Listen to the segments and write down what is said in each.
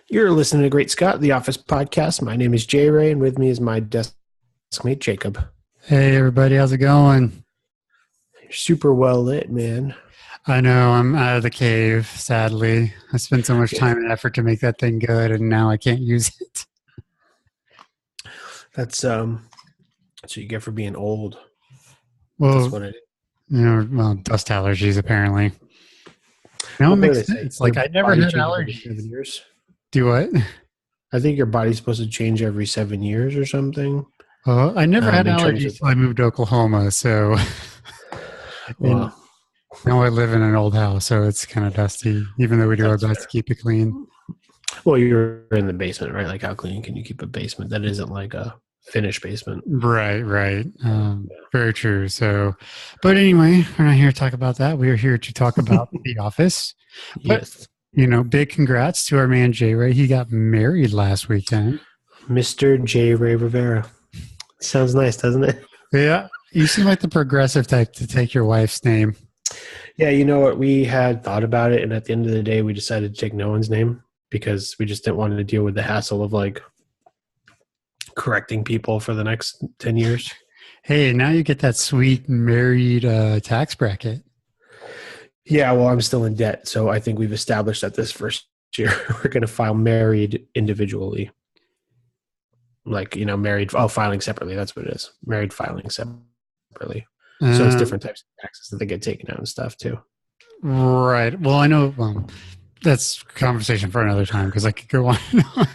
You're listening to Great Scott, the Office podcast. My name is Jay-Rey, and with me is my deskmate, Jacob. Hey, everybody. How's it going? You're super well lit, man. I know I'm out of the cave, sadly. I spent so much time and effort to make that thing good, and now I can't use it. That's what you get for being old. Well, That's what it is. Dust allergies, apparently. No, it makes sense. Like, I never had allergies. 7 years. Do what? I think your body's supposed to change every 7 years or something. Well, I never had allergies until I moved to Oklahoma, so Wow. now I live in an old house, so it's kind of dusty, even though we do our best to keep it clean. Well, you're in the basement, right? Like, how clean can you keep a basement that isn't like a finished basement? Right. Very true. So, but anyway, we're not here to talk about that. We are here to talk about The Office. Yes. Big congrats to our man Jay-Rey. He got married last weekend. Mr. Jay-Rey Riveria. Sounds nice, doesn't it? Yeah. You seem like the progressive type to take your wife's name. Yeah, you know what? We had thought about it, and at the end of the day, we decided to take no one's name because we just didn't want to deal with the hassle of like correcting people for the next 10 years. Hey, now you get that sweet married tax bracket. Yeah, well, I'm still in debt, so I think we've established that this first year we're going to file married individually. Like, married, filing separately. That's what it is. Married filing separately. So it's different types of taxes that they get taken out and stuff too. Right. Well, I know that's a conversation for another time because I could go on and on.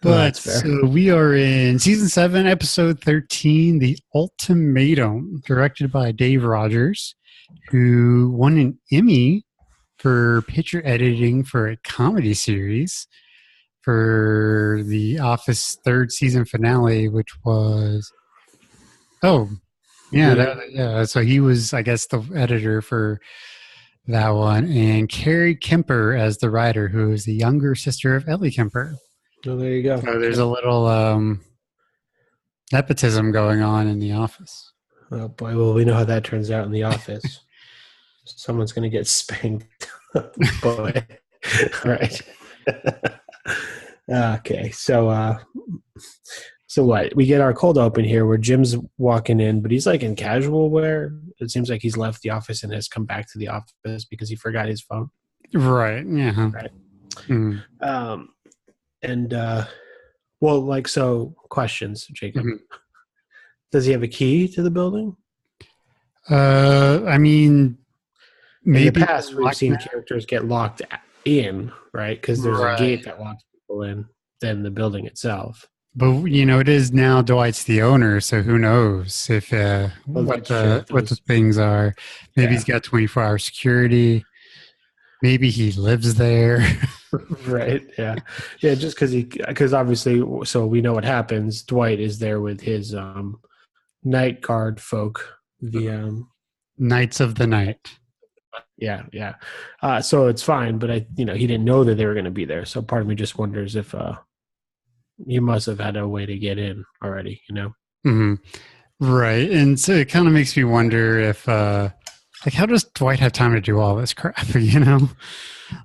But so we are in season 7, episode 13, The Ultimatum, directed by Dave Rogers, who won an Emmy for picture editing for a comedy series for the Office 3rd season finale, which was, so he was, I guess, the editor for that one, and Carrie Kemper as the writer, who is the younger sister of Ellie Kemper. Oh, there you go. So there's a little nepotism going on in The Office. Oh boy, well, we know how that turns out in The Office. Someone's going to get spanked. Boy. All right. Okay, so what? We get our cold open here where Jim's walking in, but he's like in casual wear. It seems like he's left the office and has come back to the office because he forgot his phone. Right. Yeah. Right. Mm. So questions, Jacob. Mm-hmm. Does he have a key to the building? I mean, maybe in the past we've seen characters get locked in, right? Because there's a gate that locks people in than the building itself. But it is now Dwight's the owner, so who knows if what the things are. Maybe he's got 24-hour security. Maybe he lives there. Right. Yeah. Yeah. Just because obviously, so we know what happens. Dwight is there with his night guard folk, the Knights of the Night. Yeah. So it's fine, but he didn't know that they were going to be there. So part of me just wonders if you must have had a way to get in already. Mm-hmm. Right. And so it kind of makes me wonder if how does Dwight have time to do all this crap?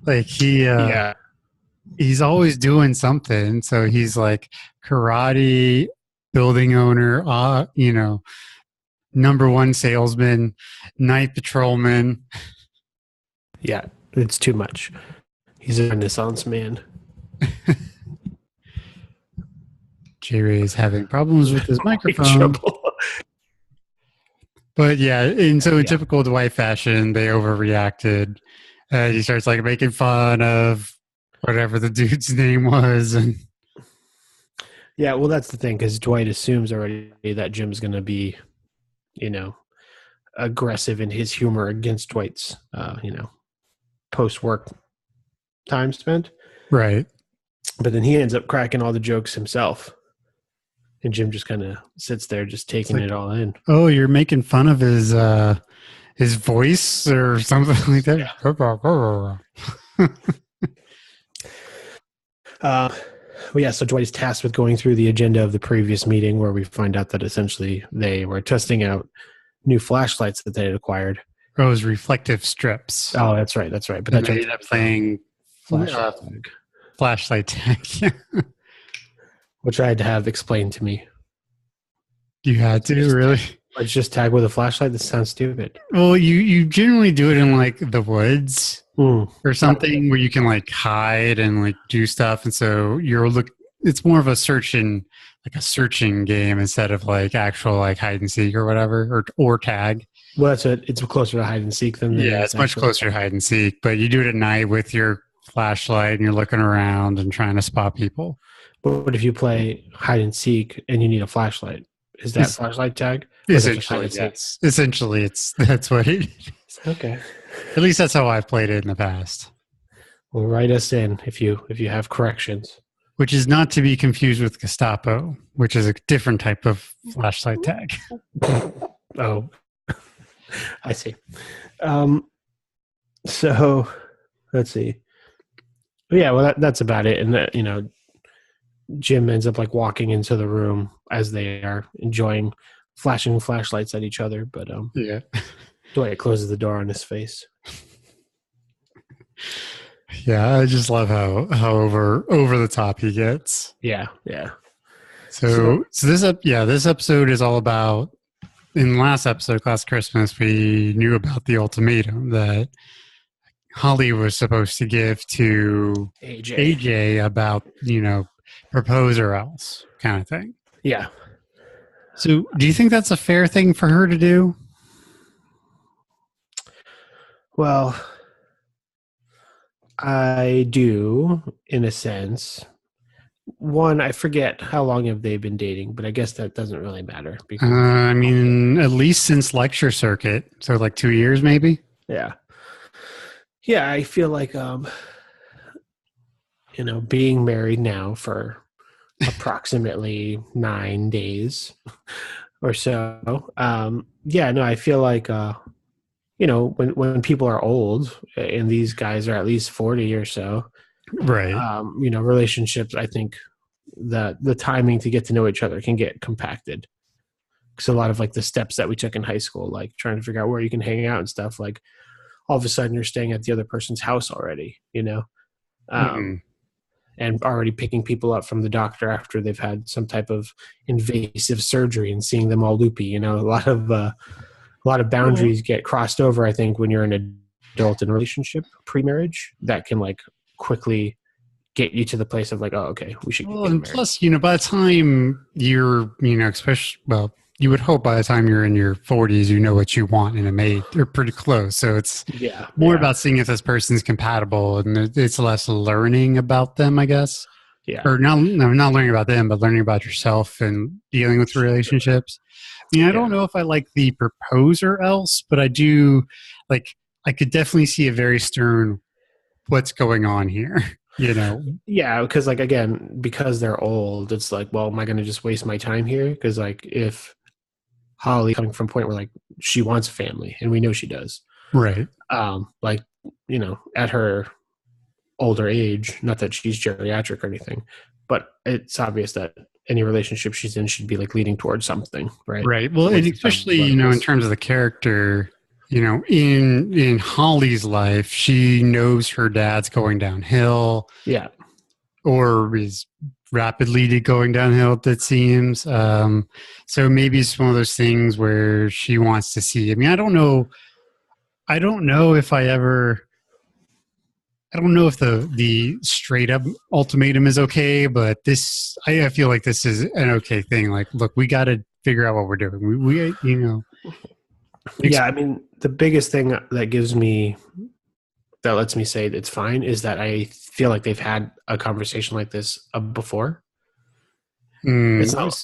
Like he's always doing something. So he's like karate, building owner, number one salesman, night patrolman. Yeah, it's too much. He's a Renaissance man. Jay-Rey is having problems with his microphone. But yeah, and so in typical Dwight fashion, they overreacted. He starts like making fun of whatever the dude's name was. And yeah, well, that's the thing, because Dwight assumes already that Jim's going to be, aggressive in his humor against Dwight's, post-work time spent. Right. But then he ends up cracking all the jokes himself. And Jim just kind of sits there just taking it all in. Oh, you're making fun of his voice or something like that? So Dwight is tasked with going through the agenda of the previous meeting where we find out that essentially they were testing out new flashlights that they had acquired. Those reflective strips. Oh, that's right. But they ended up playing flashlight tag. which I had to have explained to me. You had to, really? Let's just tag with a flashlight? This sounds stupid. Well, you generally do it in like the woods or something where you can like hide and like do stuff, and so it's more of a searching game instead of like actual like hide and seek or whatever or tag. Well, it's closer to hide and seek than it's much closer to hide and seek, but you do it at night with your flashlight and you're looking around and trying to spot people. But what if you play hide and seek and you need a flashlight? Is that flashlight tag? Essentially, yes. Essentially, that's what it is. Okay. At least that's how I've played it in the past. Well, write us in if you have corrections. Which is not to be confused with Gestapo, which is a different type of flashlight tag. Oh, I see. So let's see. Yeah, well, that's about it. And Jim ends up like walking into the room as they are enjoying flashing flashlights at each other. But Dwight closes the door on his face. Yeah, I just love how over the top he gets. Yeah. So this episode is all about. In the last episode, Last Christmas, we knew about the ultimatum that Holly was supposed to give to AJ about, propose or else kind of thing. Yeah. So do you think that's a fair thing for her to do? Well, I do, in a sense. One, I forget how long have they been dating, but I guess that doesn't really matter. Because, at least since lecture circuit, so like 2 years maybe? Yeah. Yeah, I feel like, being married now for approximately 9 days or so, I feel like, when people are old, and these guys are at least 40 or so, right? Relationships, I think the timing to get to know each other can get compacted. Because a lot of like the steps that we took in high school, like trying to figure out where you can hang out and stuff, like all of a sudden you're staying at the other person's house already, and already picking people up from the doctor after they've had some type of invasive surgery and seeing them all loopy. A lot of boundaries get crossed over, I think, when you're an adult in a relationship pre-marriage that can like quickly get you to the place of like, oh, okay, we should get married. And plus, by the time you're, you would hope by the time you're in your 40s, you know what you want in a mate. They're pretty close. So it's more about seeing if this person's compatible, and it's less learning about them, I guess. Yeah. Or not learning about them, but learning about yourself and dealing with relationships. I don't know if I like the propose or else, but I do I could definitely see a very stern what's going on here. Yeah, because because they're old, it's like, well, am I going to just waste my time here? Because like if Holly coming from a point where like she wants a family, and we know she does, right? At her older age, not that she's geriatric or anything, but it's obvious that any relationship she's in should be like leading towards something, right? Right. Well, and especially in terms of the character. In Holly's life, she knows her dad's going downhill. Yeah. Or is rapidly going downhill, it seems. So maybe it's one of those things where she wants to see. I don't know if the straight up ultimatum is okay, but I feel like this is an okay thing. Like, look, we got to figure out what we're doing. We Yeah, the biggest thing that lets me say it's fine is that I feel like they've had a conversation like this before. It's not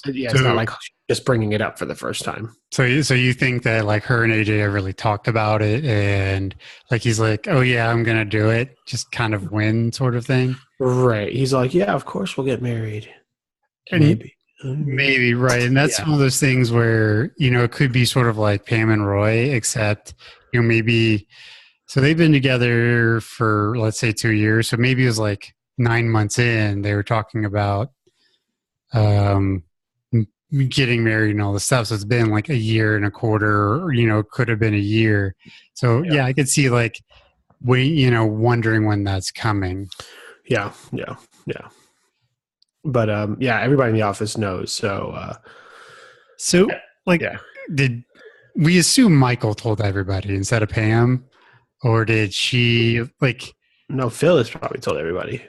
like just bringing it up for the first time. So you think that like her and AJ have really talked about it, and like he's like, oh yeah, I'm gonna do it, just kind of win sort of thing. Right. He's like, yeah, of course we'll get married. Maybe, right. And that's one of those things where, it could be sort of like Pam and Roy, except, maybe, so they've been together for, let's say 2 years. So maybe it was like 9 months in, they were talking about getting married and all this stuff. So it's been like 1.25 years, or, could have been a year. So yeah, I could see like, wondering when that's coming. Yeah, yeah, yeah. But yeah, everybody in the office knows. So, like, yeah. did we assume Michael told everybody instead of Pam, or did she like? No, Phyllis probably told everybody.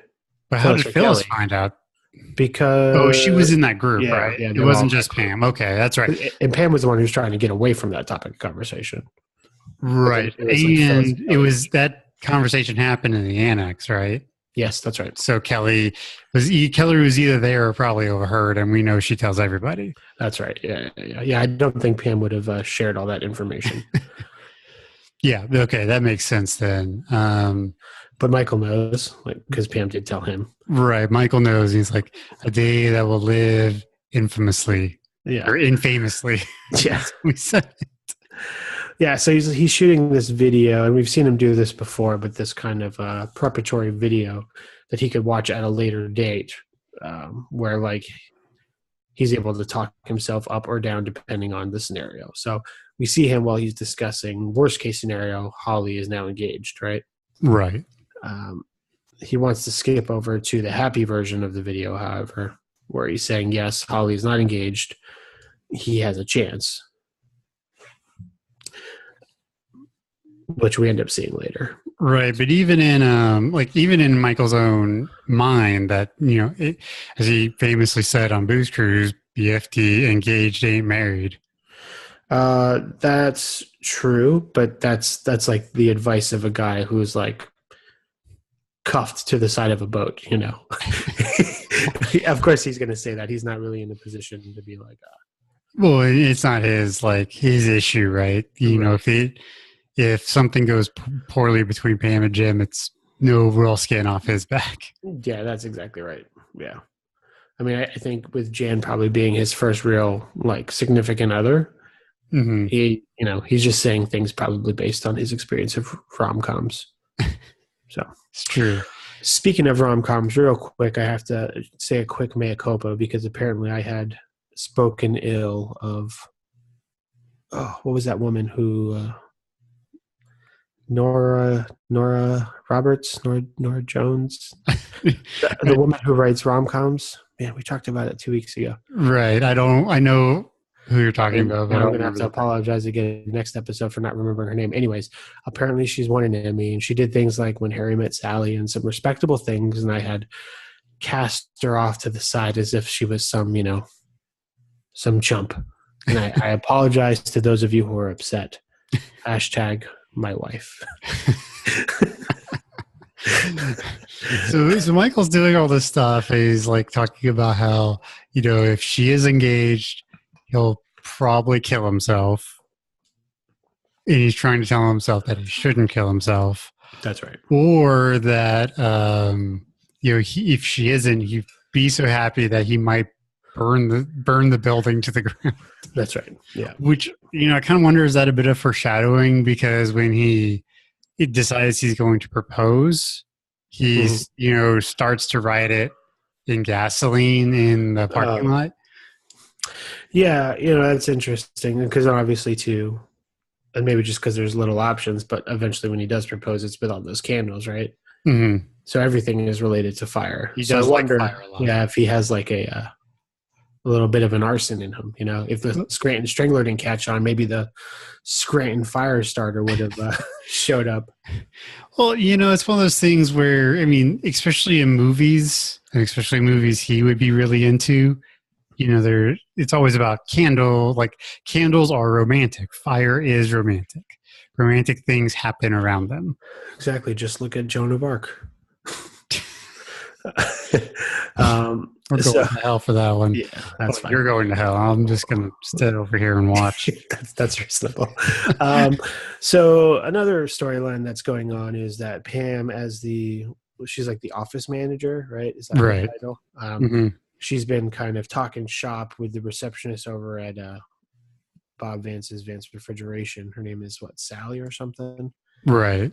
But how Phyllis did or Phyllis Kelly, find out? Oh, she because was in that group, yeah, right? yeah, It they were all wasn't in that just group. Pam. Okay, that's right. And Pam was the one who was trying to get away from that topic of conversation. Right. It was like Phyllis And and it Kelly. was that conversation happened in the annex, right? Yes, that's right. So Kelly was either there or probably overheard, and we know she tells everybody. That's right. Yeah. I don't think Pam would have shared all that information. Yeah. Okay, that makes sense then. But Michael knows, like, because Pam did tell him. Right. Michael knows. He's like, a day that will live infamously Yeah. or infamously. Yeah. We said. Yeah. So he's shooting this video, and we've seen him do this before, but this kind of preparatory video that he could watch at a later date, where like he's able to talk himself up or down depending on the scenario. So we see him while he's discussing worst case scenario. Holly is now engaged, right? Right. He wants to skip over to the happy version of the video, however, where he's saying, yes, Holly is not engaged. He has a chance, which we end up seeing later. Right. But even in Michael's own mind that, as he famously said on Booze Cruise, BFD, engaged ain't married. That's true, but that's like the advice of a guy who's like cuffed to the side of a boat, Of course he's going to say that. He's not really in a position to be like well, it's not his issue, right? If something goes poorly between Pam and Jim, it's no real skin off his back. Yeah, that's exactly right. Yeah. I mean, I think with Jan probably being his first real significant other, mm-hmm. He's just saying things probably based on his experience of rom-coms. So it's true. Speaking of rom-coms, real quick, I have to say a quick mea culpa because apparently I had spoken ill of what was that woman who Nora Roberts, Nora Jones, the woman who writes rom-coms. Man, we talked about it 2 weeks ago. Right. I know who you're talking about. But I'm going to have to apologize again next episode for not remembering her name. Anyways, apparently she's won an Emmy, and she did things like When Harry Met Sally and some respectable things, and I had cast her off to the side as if she was some chump. And I apologize to those of you who are upset. Hashtag my wife. So Michael's doing all this stuff. He's talking about how, if she is engaged, he'll probably kill himself. And he's trying to tell himself that he shouldn't kill himself. That's right. Or that, if she isn't, he'd be so happy that he might burn the building to the ground. That's right. Yeah. Which, I kind of wonder, is that a bit of foreshadowing? Because when he decides he's going to propose, he's, starts to write it in gasoline in the parking lot. Yeah, that's interesting because obviously too, and maybe just because there's little options, but eventually when he does propose, it's with all those candles, right? Mm-hmm. So everything is related to fire. He does wonder, fire a lot. Yeah, if he has a little bit of an arson in him, if the Scranton Strangler didn't catch on, maybe the Scranton fire starter would have showed up. Well, it's one of those things where, especially in movies, and especially movies he would be really into, it's always about candles are romantic. Fire is romantic. Romantic things happen around them. Exactly. Just look at Joan of Arc. We're going to hell for that one. Yeah, that's fine. You're going to hell. I'm just going to sit over here and watch. that's reasonable. So another storyline that's going on is that Pam, she's like the office manager, right? Is that right? Her title? Mm-hmm. She's been kind of talking shop with the receptionist over at Bob Vance's Vance Refrigeration. Her name is Sally or something, right?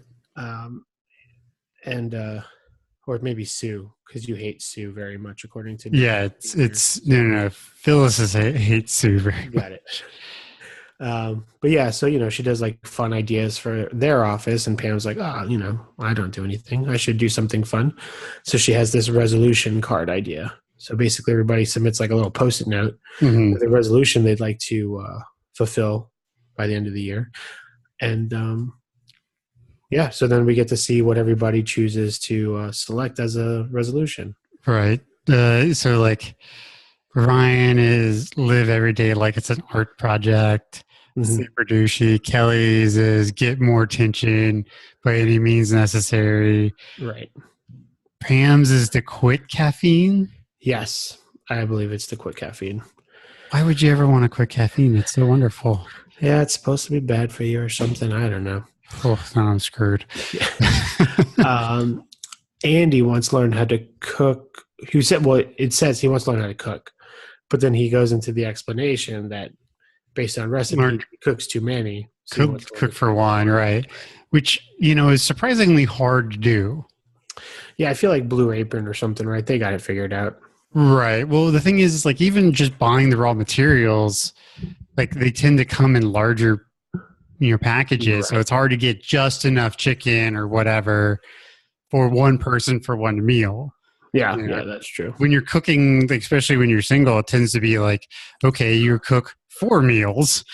Or maybe Sue, because you hate Sue very much, according to it's no. Phyllis hates Sue very much. Got it. But yeah, so she does like fun ideas for their office, and Pam's like, I don't do anything. I should do something fun. So she has this resolution card idea. So basically, everybody submits like a little post-it note with a resolution they'd like to fulfill by the end of the year, and yeah, so then we get to see what everybody chooses to select as a resolution. Right. So like Ryan is live every day like it's an art project. Super douchey. Kelly's is get more attention by any means necessary. Right. Pam's is to quit caffeine. Yes, I believe it's to quit caffeine. Why would you ever want to quit caffeine? It's so wonderful. Yeah, it's supposed to be bad for you or something. I don't know. Oh, now I'm screwed. Andy wants to learn how to cook. It says he wants to learn how to cook, but then he goes into the explanation that based on recipe, he cooks too many. So cook for one, right? Which, is surprisingly hard to do. Yeah, I feel like Blue Apron or something, right? They got it figured out. Right. Well, the thing is like even just buying the raw materials, like they tend to come in larger packages. Right. So it's hard to get just enough chicken or whatever for one person for one meal. Yeah, yeah, that's true. When you're cooking, especially when you're single, it tends to be like, okay, you cook 4 meals,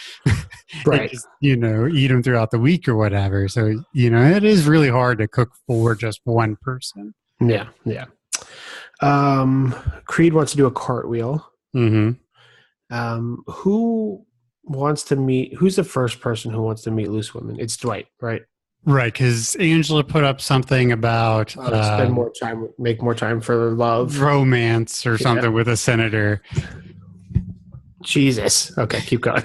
right? Just, eat them throughout the week or whatever. So, it is really hard to cook for just one person. Yeah, yeah. Creed wants to do a cartwheel. Who's the first person who wants to meet loose women? It's Dwight, right? Right, because Angela put up something about spend more time, make more time for love, romance, or something with a senator. Jesus. Okay, keep going.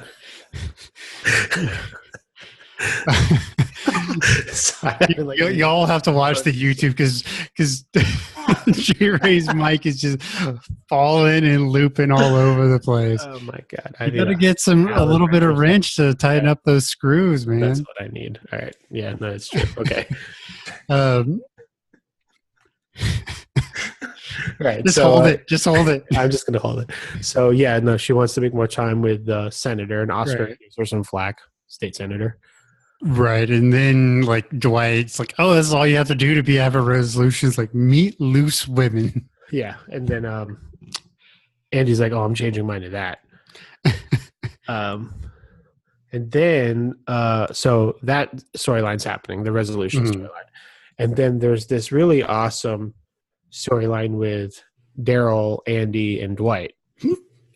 Y'all have to watch the YouTube because Jay-Rey's mic is just falling and looping all over the place. Oh my god! You gotta get a little bit of wrench to tighten up those screws, man. That's what I need. All right. Yeah, no, it's true. Okay. Right. Just hold it. Just hold it. I'm just gonna hold it. So yeah, no, she wants to make more time with the senator, and Oscar gives her some flack, state senator. Right, and then like Dwight's like, "Oh, that's all you have to do to have a resolution. Is like meet loose women." Yeah, and then Andy's like, "Oh, I'm changing mine to that." And then so that storyline's happening, the resolution storyline, and then there's this really awesome storyline with Daryl, Andy, and Dwight.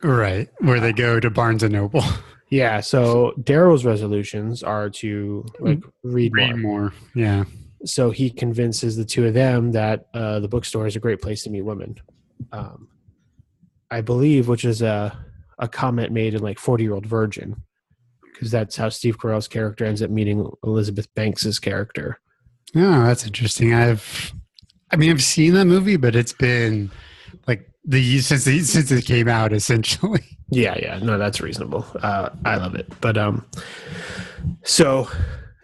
Right, where they go to Barnes and Noble. Yeah, so Daryl's resolutions are to read more. Yeah. So he convinces the two of them that the bookstore is a great place to meet women. I believe, which is a comment made in like 40-Year-Old Virgin, because that's how Steve Carell's character ends up meeting Elizabeth Banks's character. Oh, that's interesting. I've seen that movie, but it's been like since it came out, essentially. Yeah, no, that's reasonable. I love it, but so,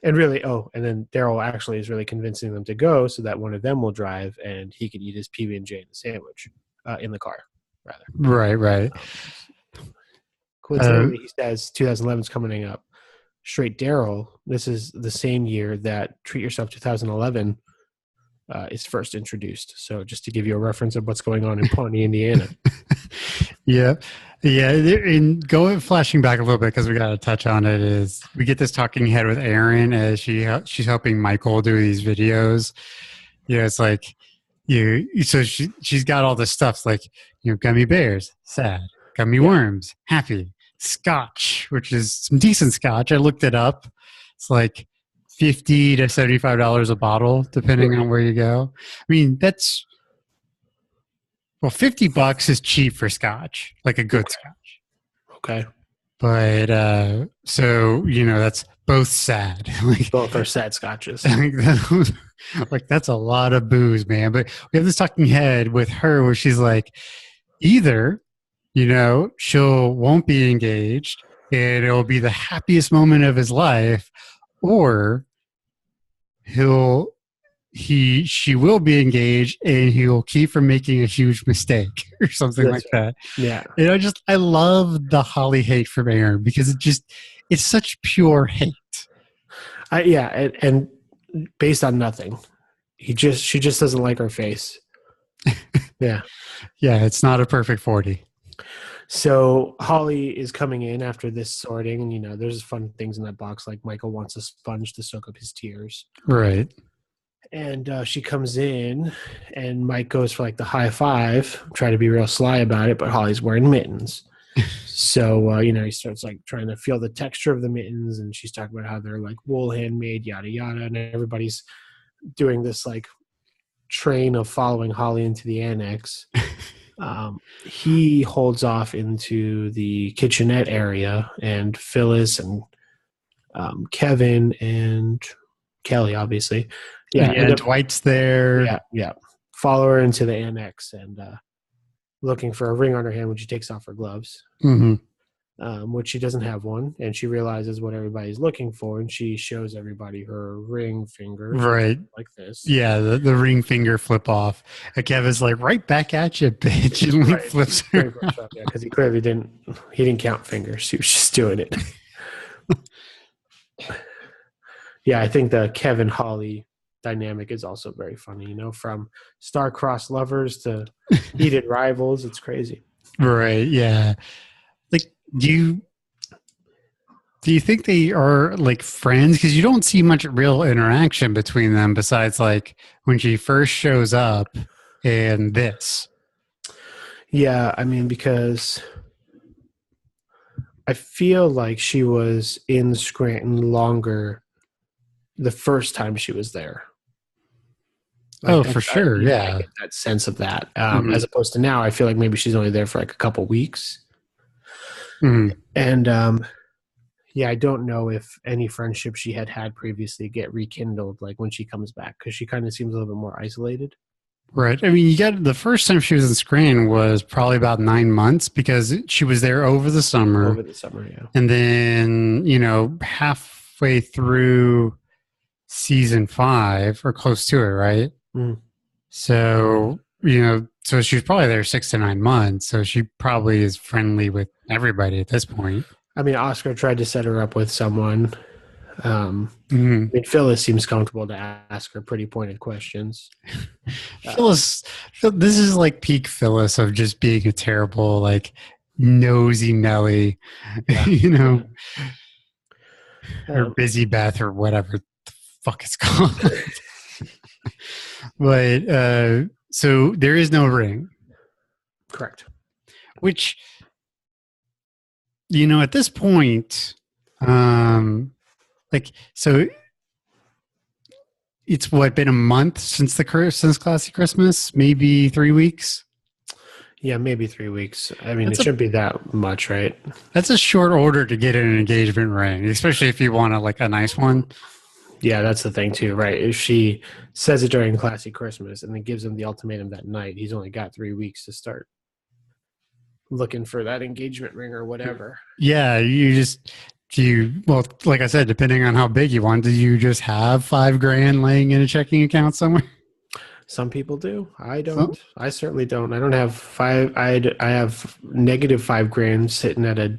and really, and then Daryl actually is really convincing them to go so that one of them will drive and he could eat his PB&J in the sandwich in the car, rather. Right. Coincidentally, he says 2011 is coming up. Straight Daryl, this is the same year that Treat Yourself 2011 is first introduced. So just to give you a reference of what's going on in Pawnee, Indiana. Yeah. And flashing back a little bit because we got to touch on it is we get this talking head with Erin as she's helping Michael do these videos. Yeah, it's like so she's got all this stuff like gummy bears, sad, gummy worms, happy, scotch, which is some decent scotch. I looked it up. It's like $50 to $75 a bottle, depending on where you go. I mean, that's $50 is cheap for scotch, like a good scotch. Okay. But so that's both sad. Like, both are sad scotches. Like that's a lot of booze, man. But we have this talking head with her where she's like, either she'll won't be engaged and it'll be the happiest moment of his life, or she will be engaged and he'll keep from making a huge mistake or something like that. Yeah. I love the Holly hate from Erin because it's such pure hate. And based on nothing. She just doesn't like her face. Yeah. Yeah, it's not a perfect 40. So Holly is coming in after this sorting, and there's fun things in that box, like Michael wants a sponge to soak up his tears. Right. And she comes in, and Mike goes for like the high five, try to be real sly about it, but Holly's wearing mittens. So he starts like trying to feel the texture of the mittens, and she's talking about how they're like wool handmade, yada yada, and everybody's doing this like train of following Holly into the annex. He holds off into the kitchenette area, and Phyllis and Kevin and Kelly, obviously. Yeah, Dwight's there. Yeah. Follow her into the annex and looking for a ring on her hand when she takes off her gloves, which she doesn't have one. And she realizes what everybody's looking for, and she shows everybody her ring finger. Right. Like this. Yeah, the ring finger flip off. And Kevin's like, right back at you, bitch. And right. flips her. Yeah, because he clearly didn't count fingers. He was just doing it. Yeah, I think the Kevin Holly dynamic is also very funny, from star-crossed lovers to heated rivals. It's crazy. Right, yeah. Like, do you think they are like friends? Because you don't see much real interaction between them besides like when she first shows up and this. Yeah, I mean, because I feel like she was in Scranton longer the first time she was there. For sure. Yeah. I get that sense of that. As opposed to now, I feel like maybe she's only there for like a couple weeks. And I don't know if any friendship she had previously get rekindled like when she comes back, because she kind of seems a little bit more isolated. Right. I mean, the first time she was in Scranton was probably about 9 months because she was there over the summer. Yeah. And then, halfway through season 5 or close to it, right? So, so she's probably there 6 to 9 months. So she probably is friendly with everybody at this point. I mean, Oscar tried to set her up with someone. I mean, Phyllis seems comfortable to ask her pretty pointed questions. Phyllis, this is like peak Phyllis of just being a terrible, like, nosy Nelly, or Busy Beth or whatever the fuck it's called. But so there is no ring. Correct. Which, at this point, so it's been a month since Classy Christmas, maybe 3 weeks. Yeah, maybe 3 weeks. I mean, it shouldn't be that much, right? That's a short order to get an engagement ring, especially if you want a nice one. Yeah, that's the thing too, right? If she says it during Classy Christmas and then gives him the ultimatum that night, he's only got 3 weeks to start looking for that engagement ring or whatever. Yeah, like I said, depending on how big you want, do you just have $5,000 laying in a checking account somewhere? Some people do. I don't. I certainly don't. I don't have five. I have negative $5,000 sitting on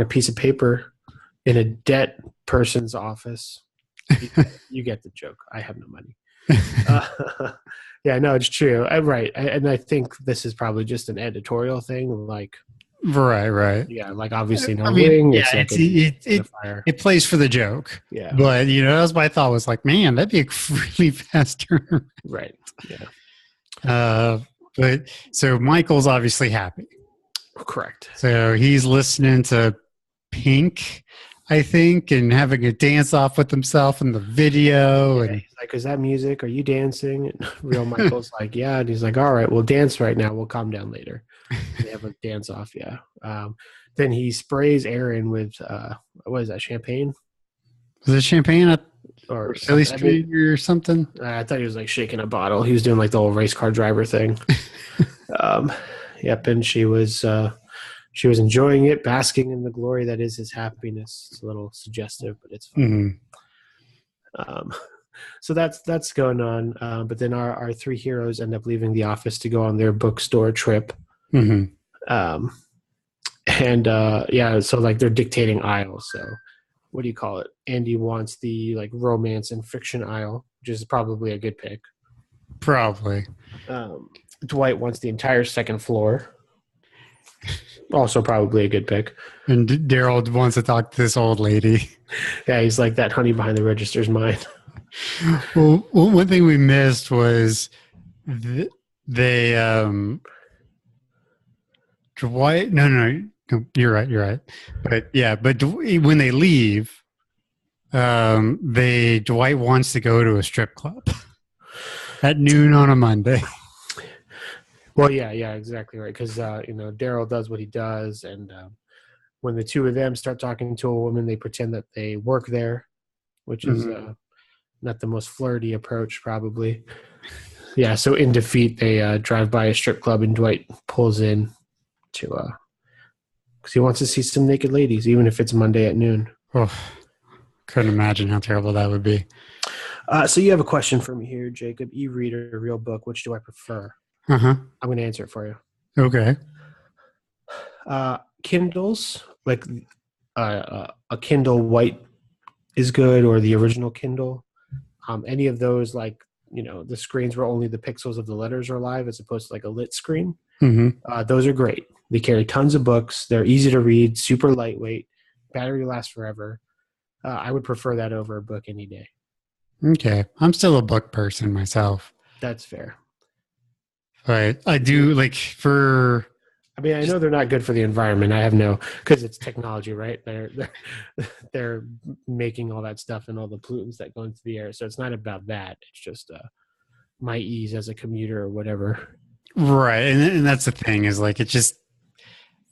a piece of paper in a debt person's office. You get the joke. I have no money. Yeah, no, it's true. Right. And I think this is probably just an editorial thing. Like, right. Yeah, like obviously no ring. Yeah, it plays for the joke. Yeah. But, that was my thought was like, man, that'd be a really fast turn. Right. Yeah. But so Michael's obviously happy. Correct. So he's listening to Pink, I think, and having a dance off with himself in the video. Yeah, and he's like, is that music? Are you dancing? And real Michael's like, yeah. And he's like, all right, we'll dance right now. We'll calm down later. And they have a dance off. Yeah. Then he sprays Aaron with, what is that, champagne? Was it champagne or Philly Street or something? I thought he was like shaking a bottle. He was doing like the whole race car driver thing. Yep. And she was enjoying it, basking in the glory that is his happiness. It's a little suggestive, but it's fun. So that's going on. But then our 3 heroes end up leaving the office to go on their bookstore trip. And And yeah, so like they're dictating aisles. So what do you call it? Andy wants the like romance and fiction aisle, which is probably a good pick. Probably. Dwight wants the entire second floor. Also probably a good pick. And Daryl wants to talk to this old lady. Yeah, he's like that honey behind the register's mind. Well, one thing we missed was they Dwight. No, you're right. But yeah, but when they leave, Dwight wants to go to a strip club at noon on a Monday. Well, yeah, exactly right. Because Daryl does what he does, and when the two of them start talking to a woman, they pretend that they work there, which is not the most flirty approach, probably. Yeah, so in defeat, they drive by a strip club, and Dwight pulls in to because he wants to see some naked ladies, even if it's Monday at noon. Oh, couldn't imagine how terrible that would be. So you have a question for me here, Jacob. E-reader, real book. Which do I prefer? I'm going to answer it for you. Okay. Kindles, like a Kindle White is good, or the original Kindle. Any of those, like, the screens where only the pixels of the letters are live as opposed to like a lit screen. Those are great. They carry tons of books. They're easy to read, super lightweight. Battery lasts forever. I would prefer that over a book any day. Okay. I'm still a book person myself. That's fair. But I do I know they're not good for the environment. Because it's technology, right? They're making all that stuff and all the pollutants that go into the air. So it's not about that. It's just my ease as a commuter or whatever. Right. And that's the thing is like,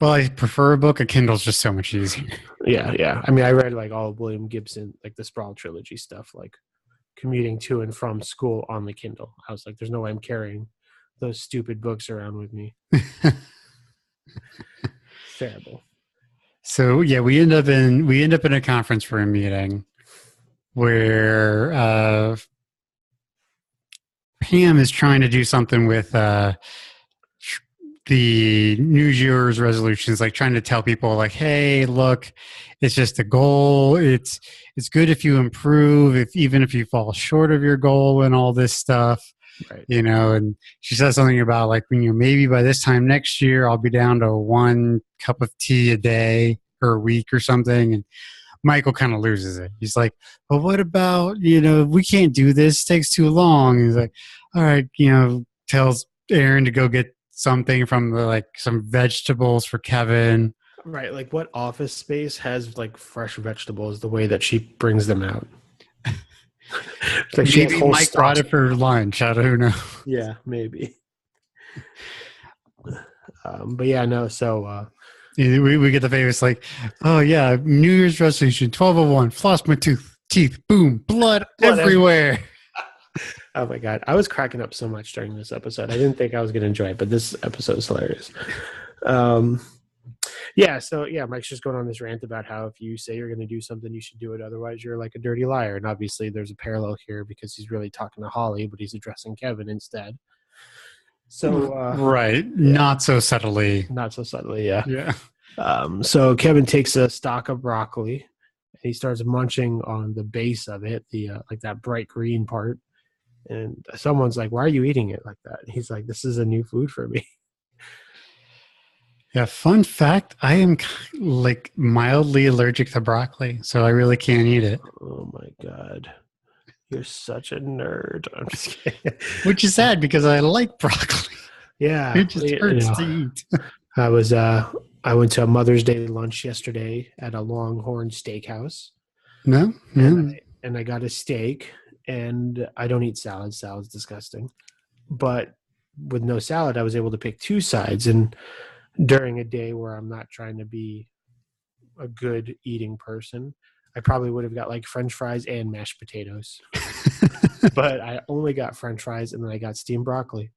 I prefer a book. A Kindle's just so much easier. Yeah. I mean, I read like all of William Gibson, like the Sprawl trilogy stuff, like commuting to and from school on the Kindle. I was like, there's no way I'm carrying those stupid books around with me. Terrible. So yeah, we end up in a conference room meeting where Pam is trying to do something with the New Year's resolutions, like trying to tell people like, hey, look, it's just a goal. It's good if you improve, even if you fall short of your goal and all this stuff. Right. And she says something about like, maybe by this time next year, I'll be down to 1 cup of tea a day or a week or something. And Michael kind of loses it. He's like, well, what about, we can't do this. It takes too long. He's like, all right, tells Aaron to go get something from some vegetables for Kevin. Right. Like what office space has like fresh vegetables the way that she brings them out? Like maybe Mike brought it for lunch. I don't know. Yeah, maybe. But yeah, no. So we get the famous like, oh yeah, New Year's resolution 1201, floss my teeth, boom, blood everywhere. Oh my god, I was cracking up so much during this episode. I didn't think I was going to enjoy it, but this episode is hilarious. So Mike's just going on this rant about how if you say you're going to do something, you should do it. Otherwise, you're like a dirty liar. And obviously, there's a parallel here because he's really talking to Holly, but he's addressing Kevin instead. So right, not so subtly. Yeah. So Kevin takes a stalk of broccoli and he starts munching on the base of it, the like that bright green part. And someone's like, "Why are you eating it like that?" And he's like, "This is a new food for me." Yeah, fun fact, I am like mildly allergic to broccoli, so I really can't eat it. Oh my god. You're such a nerd. I'm just kidding. Which is sad because I like broccoli. Yeah. It just hurts to eat. I went to a Mother's Day lunch yesterday at a Longhorn Steakhouse. No? And I got a steak, and I don't eat salad. Salad's disgusting. But with no salad, I was able to pick 2 sides. And during a day where I'm not trying to be a good eating person, I probably would have got like French fries and mashed potatoes. But I only got French fries and then I got steamed broccoli.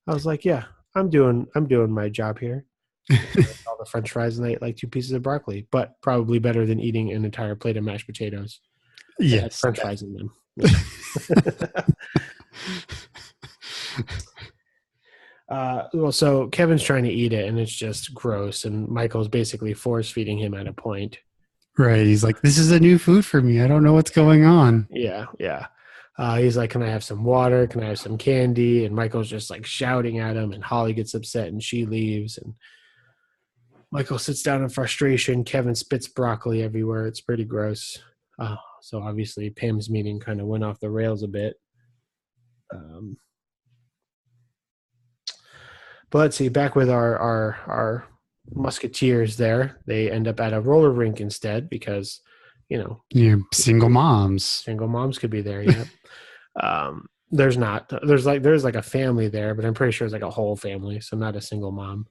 I was like, yeah, I'm doing my job here. All the French fries and I ate like 2 pieces of broccoli, but probably better than eating an entire plate of mashed potatoes. Yes. French fries in them. Well, so Kevin's trying to eat it, and it's just gross, and Michael's basically force feeding him at a point. Right. He's like, this is a new food for me. I don't know what's going on. Yeah, yeah. He's like, "Can I have some water? Can I have some candy?" And Michael's just like shouting at him, and Holly gets upset, and she leaves, and Michael sits down in frustration. Kevin spits broccoli everywhere. It's pretty gross. So obviously, Pam's meeting kind of went off the rails a bit. But let's see, back with our musketeers there. They end up at a roller rink instead because, Single moms. Single moms could be there, yeah. There's not. There's like a family there, but I'm pretty sure it's like a whole family, so not a single mom.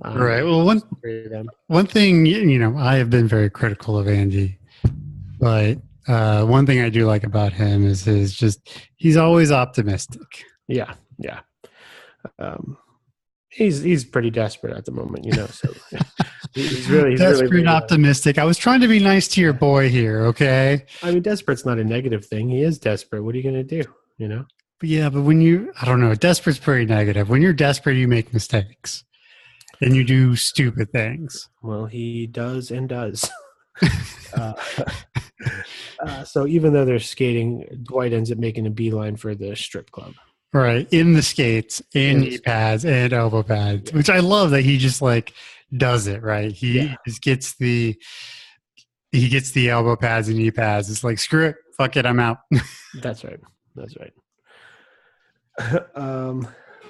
Right. Well, one thing, I have been very critical of Andy, but one thing I do like about him is he's always optimistic. Yeah, yeah. He's pretty desperate at the moment, so he's desperate, really optimistic. I was trying to be nice to your boy here, okay? I mean, desperate's not a negative thing. He is desperate. What are you going to do, But yeah, but I don't know, desperate's pretty negative. When you're desperate, you make mistakes. And you do stupid things. Well, he does and does. So even though they're skating, Dwight ends up making a beeline for the strip club. Right, in the skates, and knee pads, and elbow pads, which I love that he just like does it. Right, he just gets the elbow pads and knee pads. It's like, screw it, fuck it, I'm out. That's right.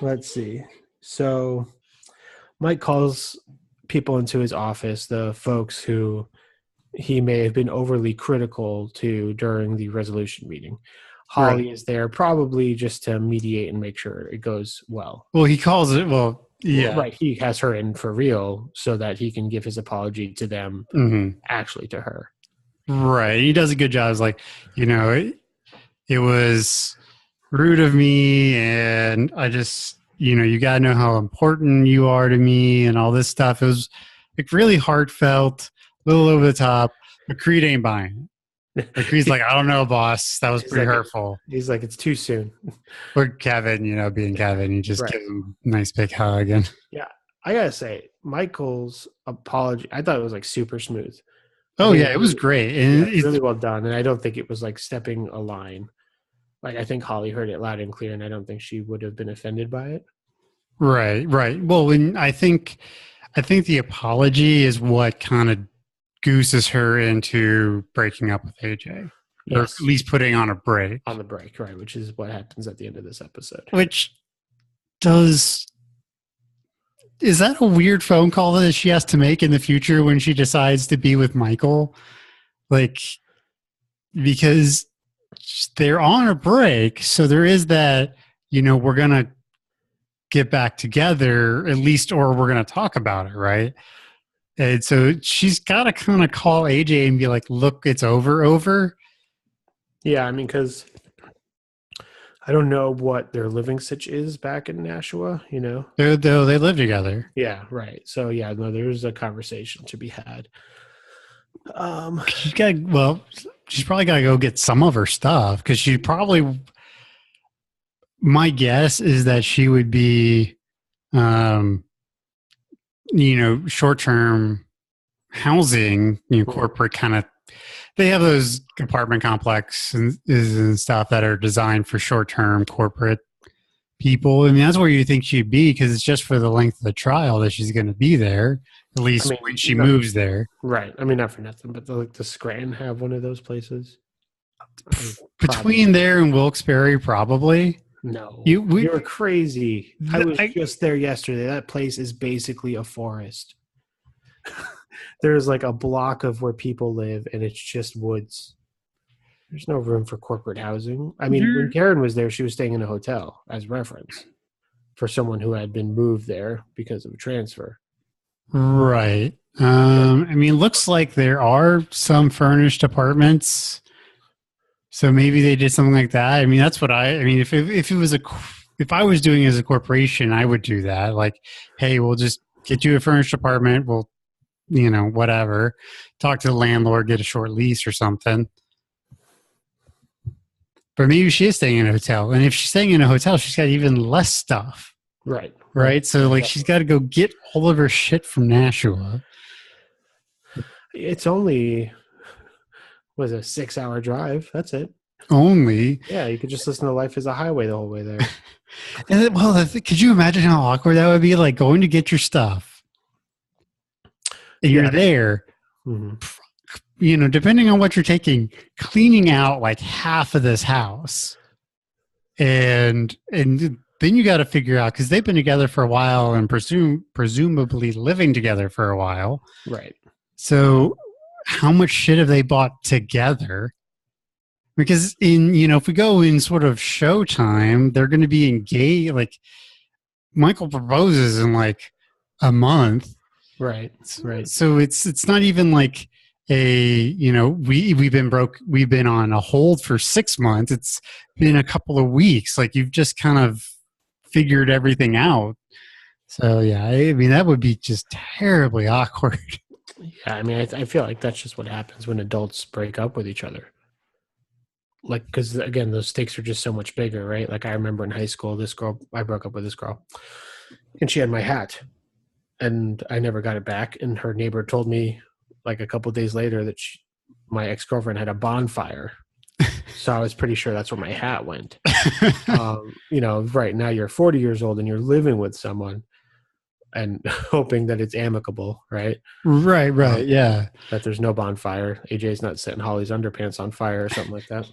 Let's see. So Mike calls people into his office, the folks who he may have been overly critical to during the resolution meeting. Holly is there probably just to mediate and make sure it goes well. Well, he calls it, yeah. Right. He has her in for real so that he can give his apology to them, actually to her. Right. He does a good job. It's like, it was rude of me, and I just, you got to know how important you are to me and all this stuff. It was like really heartfelt, a little over the top, but Creed ain't buying it. Like, he's like, I don't know, boss. That was pretty hurtful. He's like, it's too soon. Or Kevin, being Kevin, he just gives him a nice big hug. And yeah, I gotta say, Michael's apology, I thought it was like super smooth. It was great. And it's really well done. And I don't think it was like stepping a line. Like, I think Holly heard it loud and clear, and I don't think she would have been offended by it. Right. Well, I think the apology is what kind of gooses her into breaking up with AJ. Yes. Or at least putting on a break. On the break, right, which is what happens at the end of this episode. Is that a weird phone call that she has to make in the future when she decides to be with Michael? Like, because they're on a break, so there is that, we're going to get back together at least, or we're going to talk about it, right? And so she's got to kind of call AJ and be like, look, it's over. Yeah, I mean, because I don't know what their living sitch is back in Nashua, They live together. Yeah, right. So, yeah, no, there's a conversation to be had. She's probably got to go get some of her stuff, because she probably, my guess is that she would be, short-term housing, corporate kind of, they have those apartment complexes and stuff that are designed for short-term corporate people. I mean, that's where you think she'd be, because it's just for the length of the trial that she's going to be there, at least when she moves there. Right. I mean, not for nothing, but the Scranton have one of those places. Between there and Wilkes-Barre, probably. No, you're crazy. I was just there yesterday. That place is basically a forest. There's like a block of where people live, and it's just woods. There's no room for corporate housing. I mean, when Karen was there, she was staying in a hotel as reference for someone who had been moved there because of a transfer. Right. I mean, looks like there are some furnished apartments. So maybe they did something like that. I mean, that's what if I was doing it as a corporation, I would do that. Like, hey, we'll just get you a furnished apartment. We'll, whatever. Talk to the landlord, get a short lease or something. But maybe she is staying in a hotel. And if she's staying in a hotel, she's got even less stuff. Right. right? So like she's got to go get all of her shit from Nashua. It's only was a 6-hour drive. That's it. Only. Yeah, you could just listen to Life is a Highway the whole way there. And then, well, could you imagine how awkward that would be? Like going to get your stuff, and you're there. Mm-hmm. You know, depending on what you're taking, cleaning out like half of this house, and then you got to figure out because they've been together for a while and presumably living together for a while, right? So, how much shit have they bought together? Because if we go in sort of showtime, they're going to be engaged. Like Michael proposes in like a month, right? So it's not even like we've been on a hold for 6 months. It's been a couple of weeks. Like you've just kind of figured everything out. So yeah, I mean that would be just terribly awkward. Yeah, I mean I feel like that's just what happens when adults break up with each other. Like, because again, those stakes are just so much bigger, right? Like I remember in high school, I broke up with this girl, and she had my hat, and I never got it back. And her neighbor told me, like a couple of days later, that my ex-girlfriend had a bonfire. So I was pretty sure that's where my hat went. Right now you're 40 years old and you're living with someone, and hoping that it's amicable, right? Right, yeah. That there's no bonfire. AJ's not setting Holly's underpants on fire or something like that.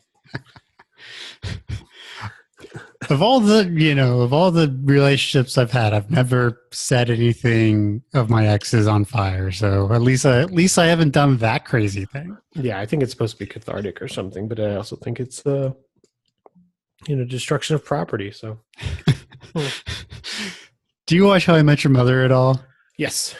Of all the relationships I've had, I've never set anything of my exes on fire. So at least I haven't done that crazy thing. Yeah, I think it's supposed to be cathartic or something, but I also think it's destruction of property. So, do you watch How I Met Your Mother at all? Yes.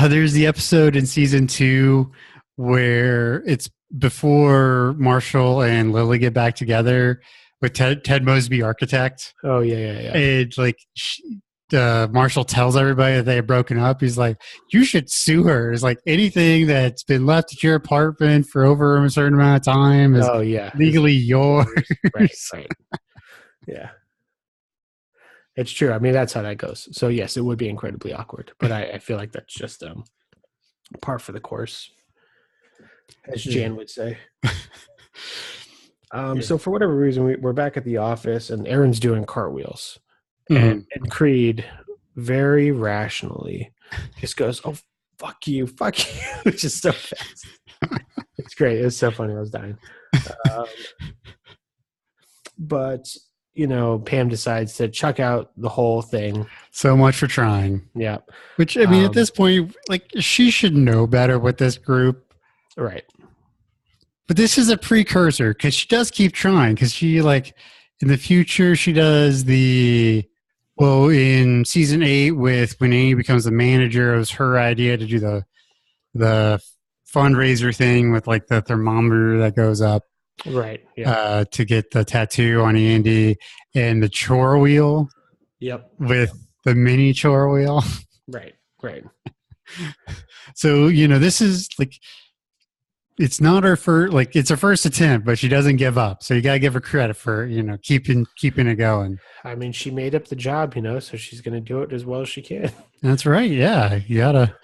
There's the episode in season 2 where it's before Marshall and Lily get back together with Ted Mosby, architect. Oh yeah. And like Marshall tells everybody that they have broken up. He's like, "You should sue her. It's like anything that's been left at your apartment for over a certain amount of time is legally yours." Right. Yeah. It's true. I mean, that's how that goes. So yes, it would be incredibly awkward, but I feel like that's just par for the course, as Jan would say. So for whatever reason, we're back at the office, and Aaron's doing cartwheels, and Creed very rationally just goes, "Oh, fuck you," which is so fast. It's great. It was so funny. I was dying. But Pam decides to chuck out the whole thing. So much for trying. Yeah. Which, I mean, at this point, like, she should know better with this group. Right. But this is a precursor, because she does keep trying, because she, like, in the future, she does in season 8 when Amy becomes the manager, it was her idea to do the fundraiser thing with, like, the thermometer that goes up. Right. Yeah. To get the tattoo on Andy and the chore wheel. Yep. With the mini chore wheel. Right. So, this is like, it's not her first, like, it's her first attempt, but she doesn't give up. So you got to give her credit for, keeping it going. I mean, she made up the job, so she's going to do it as well as she can. That's right. Yeah. You got to.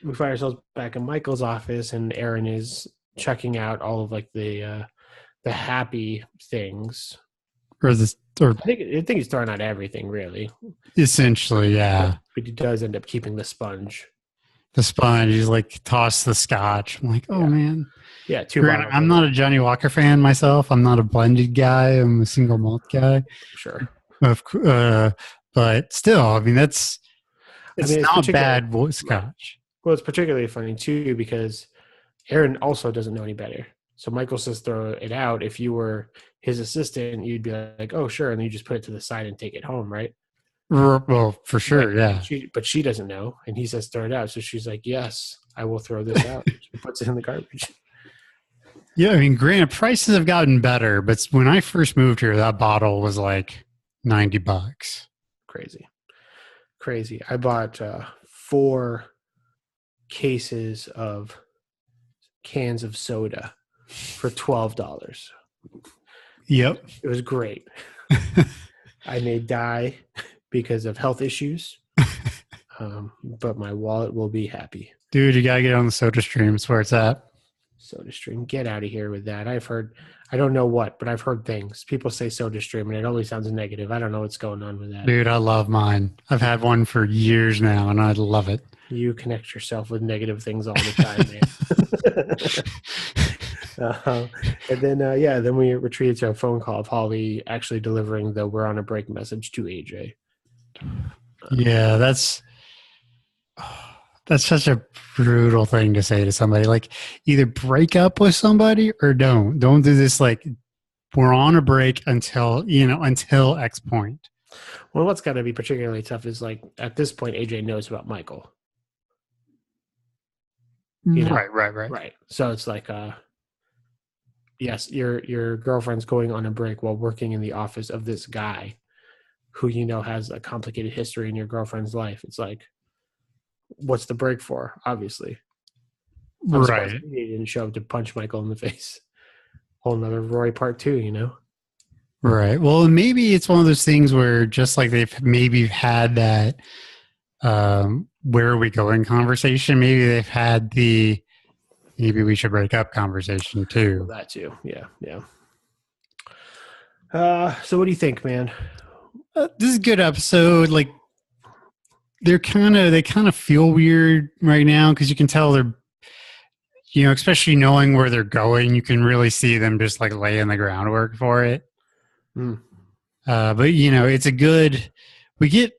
We find ourselves back in Michael's office, and Aaron is checking out all of like the happy things. I think he's throwing out everything, really. Essentially, yeah. But he does end up keeping the sponge. He's like, toss the scotch. I'm like, oh man. Yeah, I'm not a Johnny Walker fan myself. I'm not a blended guy. I'm a single malt guy. Sure. But still, I mean, it's not bad scotch. Well, it's particularly funny too because Aaron also doesn't know any better. So Michael says throw it out. If you were his assistant, you'd be like, oh, sure. And then you just put it to the side and take it home, right? Well, for sure, yeah. But she doesn't know. And he says throw it out. So she's like, yes, I will throw this out. She puts it in the garbage. Yeah, I mean, granted, prices have gotten better. But when I first moved here, that bottle was like $90. Crazy. I bought 4 cases of cans of soda for $12. Yep. It was great. I made dye because of health issues. But my wallet will be happy. Dude, you gotta get on the Soda Stream. It's where it's at. Soda Stream, get out of here with that. I've heard, I don't know what, but I've heard things. People say Soda Stream, and it always sounds negative. I don't know what's going on with that. Dude, I love mine. I've had one for years now, and I love it. You connect yourself with negative things all the time, man. And then, then we retreated to a phone call of Holly actually delivering the "we're on a break" message to AJ. Yeah, that's such a brutal thing to say to somebody. Like, either break up with somebody or don't do this. Like, we're on a break until X point. Well, what's got to be particularly tough is, like, at this point, AJ knows about Michael. Right. So it's like, yes, your girlfriend's going on a break while working in the office of this guy who has a complicated history in your girlfriend's life. It's like, what's the break for? Obviously, right. He didn't show up to punch Michael in the face. Whole another Roy part 2, Right. Well, maybe it's one of those things where, just like they've maybe had that where are we going conversation, maybe they've had the maybe we should break up conversation too. Well, that too. Yeah. So what do you think, man? This is a good episode. Like, they kind of feel weird right now because you can tell they're, especially knowing where they're going, you can really see them just like laying the groundwork for it. But it's a good. We get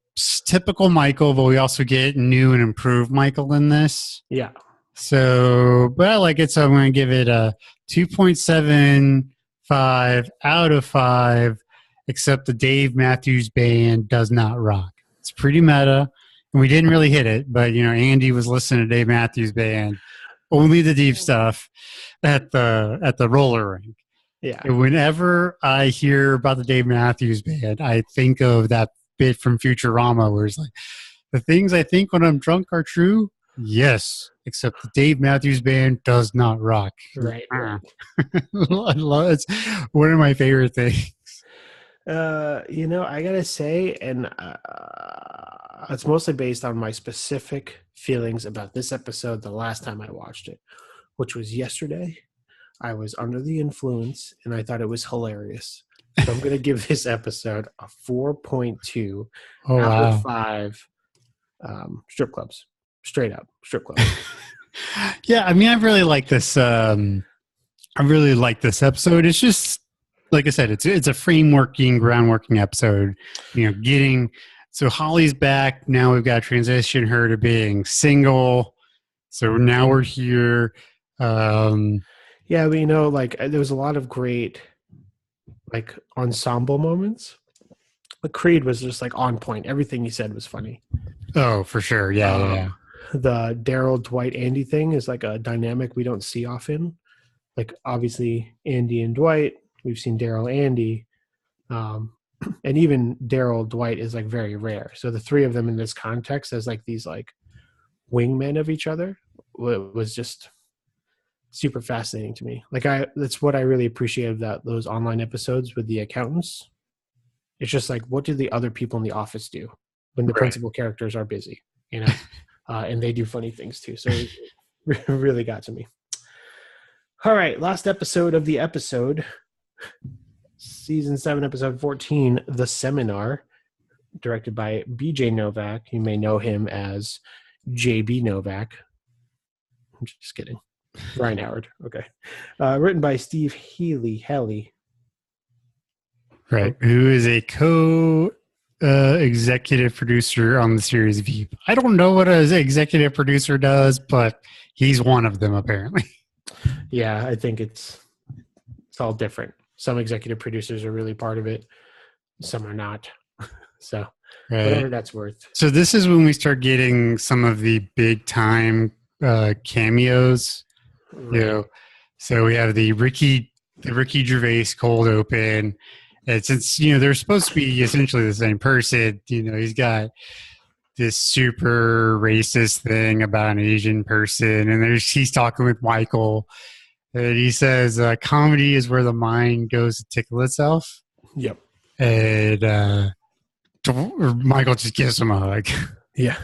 typical Michael, but we also get new and improved Michael in this. Yeah. So, but I like it, so I'm going to give it a 2.75 out of 5. Except the Dave Matthews Band does not rock. It's pretty meta, and we didn't really hit it. But Andy was listening to Dave Matthews Band, only the deep stuff at the roller rink. Yeah. And whenever I hear about the Dave Matthews Band, I think of that bit from Futurama where it's like, the things I think when I'm drunk are true. Yes, except the Dave Matthews Band does not rock. Right. It's one of my favorite things. I gotta say, and it's mostly based on my specific feelings about this episode the last time I watched it, which was yesterday. I was under the influence, and I thought it was hilarious. So I'm going to give this episode a 4.2 out of 5 strip clubs. Straight up strip clubs. Yeah, I mean, I really like this. I really like this episode. It's just, like I said, it's a groundworking episode. So Holly's back. Now we've got to transition her to being single. So now we're here. Yeah, but there was a lot of great ensemble moments. But Creed was just on point. Everything he said was funny. Oh, for sure. Yeah. The Daryl, Dwight, Andy thing is a dynamic we don't see often. Obviously Andy and Dwight, we've seen Daryl, Andy, and even Daryl, Dwight is very rare. So the three of them in this context as these wingmen of each other was just super fascinating to me. That's what I really appreciated about those online episodes with the accountants. It's just what do the other people in the office do when the principal characters are busy, and they do funny things too. So it really got to me. All right, last episode of the episode, season 7, episode 14, The Seminar, directed by BJ Novak. You may know him as JB Novak. I'm just kidding. Ryan Howard. Okay. Written by Steve Helly. Right. Who is a executive producer on the series Veep. I don't know what an executive producer does, but he's one of them apparently. Yeah, I think it's all different. Some executive producers are really part of it. Some are not. So whatever that's worth. So this is when we start getting some of the big time cameos. Right. So we have the Ricky Gervais cold open. And since they're supposed to be essentially the same person, he's got this super racist thing about an Asian person, and he's talking with Michael, and he says comedy is where the mind goes to tickle itself. Yep. And or Michael just gives him a hug. Yeah.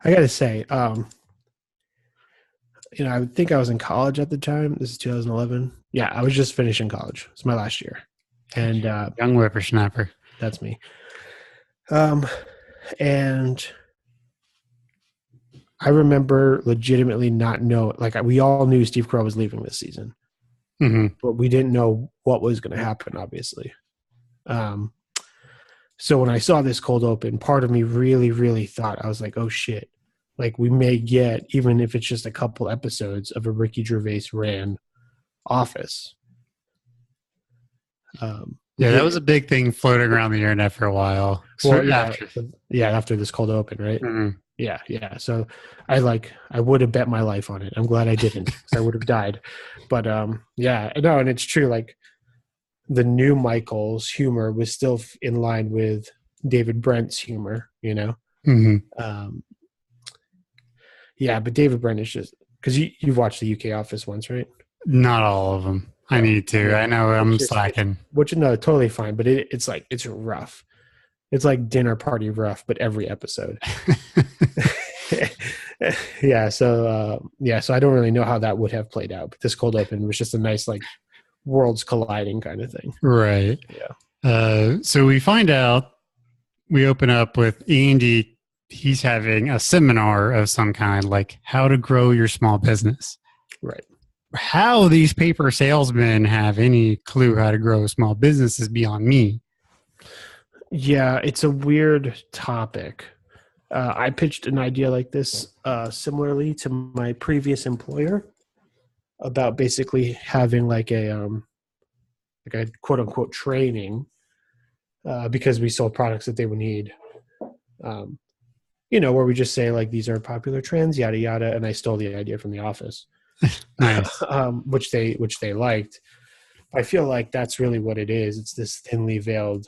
I got to say, I think I was in college at the time. This is 2011. Yeah, I was just finishing college. It's my last year. And young whippersnapper. That's me. And I remember legitimately not know, like we all knew Steve Carell was leaving this season, but we didn't know what was going to happen, obviously. So when I saw this cold open, part of me really, really thought, I was like, oh shit, like we may get, even if it's just a couple episodes of a Ricky Gervais ran Office. That was a big thing floating around the internet for a while. Well, after this cold open, right? Mm-hmm. Yeah. So I would have bet my life on it. I'm glad I didn't, because I would have died. But and it's true. Like the new Michael's humor was still in line with David Brent's humor, Mm-hmm. But David Brent is just, because you've watched the UK Office once, right? Not all of them. I need to. Yeah. I know I'm slacking. Which no, totally fine. But it's rough. It's like dinner party rough, but every episode. So I don't really know how that would have played out. But this cold open was just a nice like worlds colliding kind of thing. Right. Yeah. So we find out, we open up with Andy. He's having a seminar of some kind, like how to grow your small business. Right. How these paper salesmen have any clue how to grow a small business is beyond me. Yeah, it's a weird topic. I pitched an idea like this similarly to my previous employer about basically having like a quote unquote training because we sold products that they would need. Where we just say like, these are popular trends, yada, yada. And I stole the idea from The Office, nice. which they liked. I feel like that's really what it is. It's this thinly veiled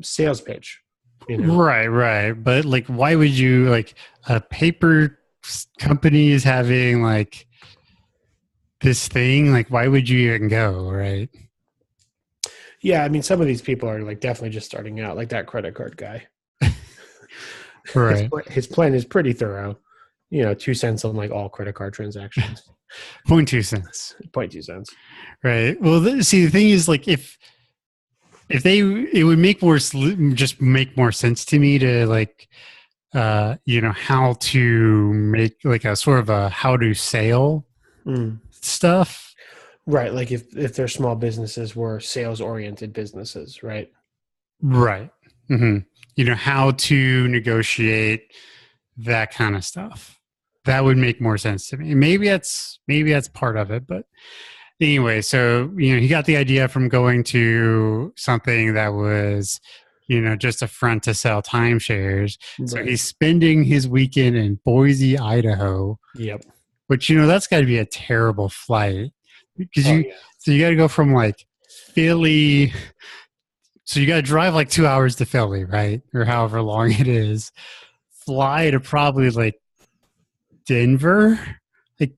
sales pitch. Right. But like, why would you, like, a paper company is having like this thing? Like, why would you even go? Right. Yeah. I mean, some of these people are like definitely just starting out, like that credit card guy. Right. His plan is pretty thorough. 2 cents on like all credit card transactions. 0.2 cents. 0.2 cents. Right. Well, the thing is, like, if it would make more sense to me to like, how to make like a sort of a how to sale stuff. Right. Like if their small businesses were sales oriented businesses, right? Right. Mm-hmm. How to negotiate, that kind of stuff. That would make more sense to me. Maybe that's part of it, but anyway, so he got the idea from going to something that was, just a front to sell timeshares. Right. So he's spending his weekend in Boise, Idaho. Yep. Which that's got to be a terrible flight because so you got to go from like Philly. So you got to drive like 2 hours to Philly, right? Or however long it is. Fly to probably like Denver, like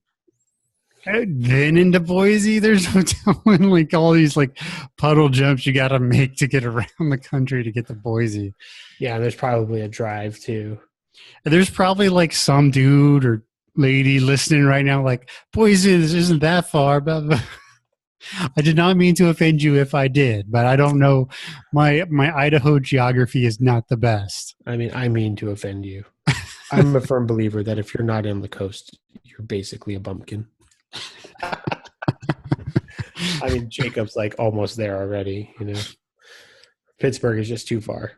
then into Boise. There's no telling, like all these like puddle jumps you got to make to get around the country to get to Boise. Yeah, there's probably a drive too. And there's probably like some dude or lady listening right now, like, Boise, this isn't that far, but I did not mean to offend you if I did, but I don't know. My Idaho geography is not the best. I mean to offend you. I'm a firm believer that if you're not on the coast, you're basically a bumpkin. I mean, Jacob's like almost there already, Pittsburgh is just too far.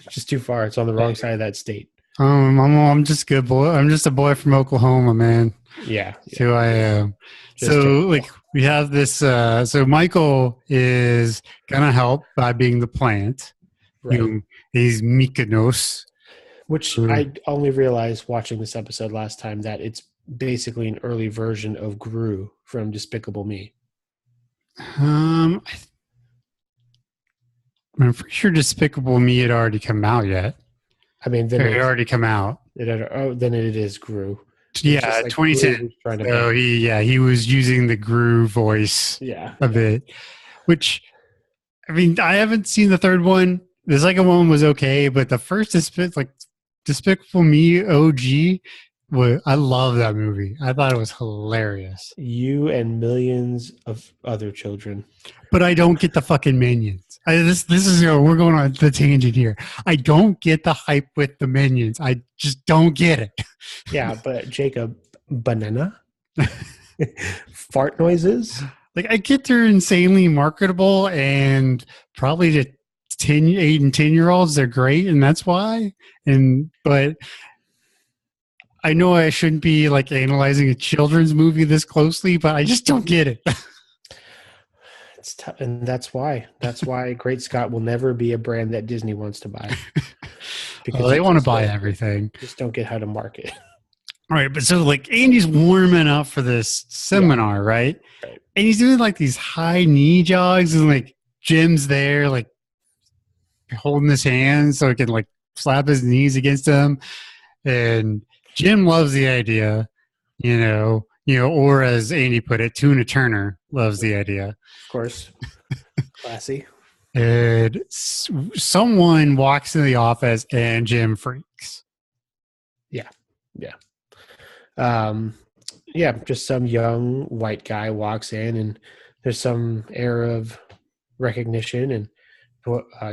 Just too far. It's on the wrong side of that state. I'm just a good boy. I'm just a boy from Oklahoma, man. Yeah. That's who I am. So like we have this, so Michael is going to help by being the plant. Right. He's Mykonos. Which I only realized watching this episode last time that it's basically an early version of Gru from Despicable Me. I'm pretty sure Despicable Me had already come out yet. I mean, then it already come out. Then it is Gru. Yeah, like 2010. So he was using the Gru voice a bit, which, I mean, I haven't seen the third one. The second one was okay, but the first Despicable Me OG, I love that movie. I thought it was hilarious. You and millions of other children. But I don't get the fucking minions. This is we're going on the tangent here. I don't get the hype with the minions. I just don't get it. Yeah, but Jacob, banana, fart noises. Like I get they're insanely marketable, and probably to 8 and 10-year-olds, they're great, and that's why. But I know I shouldn't be like analyzing a children's movie this closely, but I just don't get it. It's tough, and that's why Great Scott will never be a brand that Disney wants to buy. Because they want to buy everything. Just don't get how to market. All right, but so like Andy's warming up for this seminar, right? And he's doing like these high knee jogs, and like Jim's there, like holding his hand so he can like slap his knees against him. And Jim loves the idea, or as Andy put it, Tuna Turner loves the idea. Of course. Classy. And someone walks into the office and Jim freaks. Yeah. Just some young white guy walks in, and there's some air of recognition, and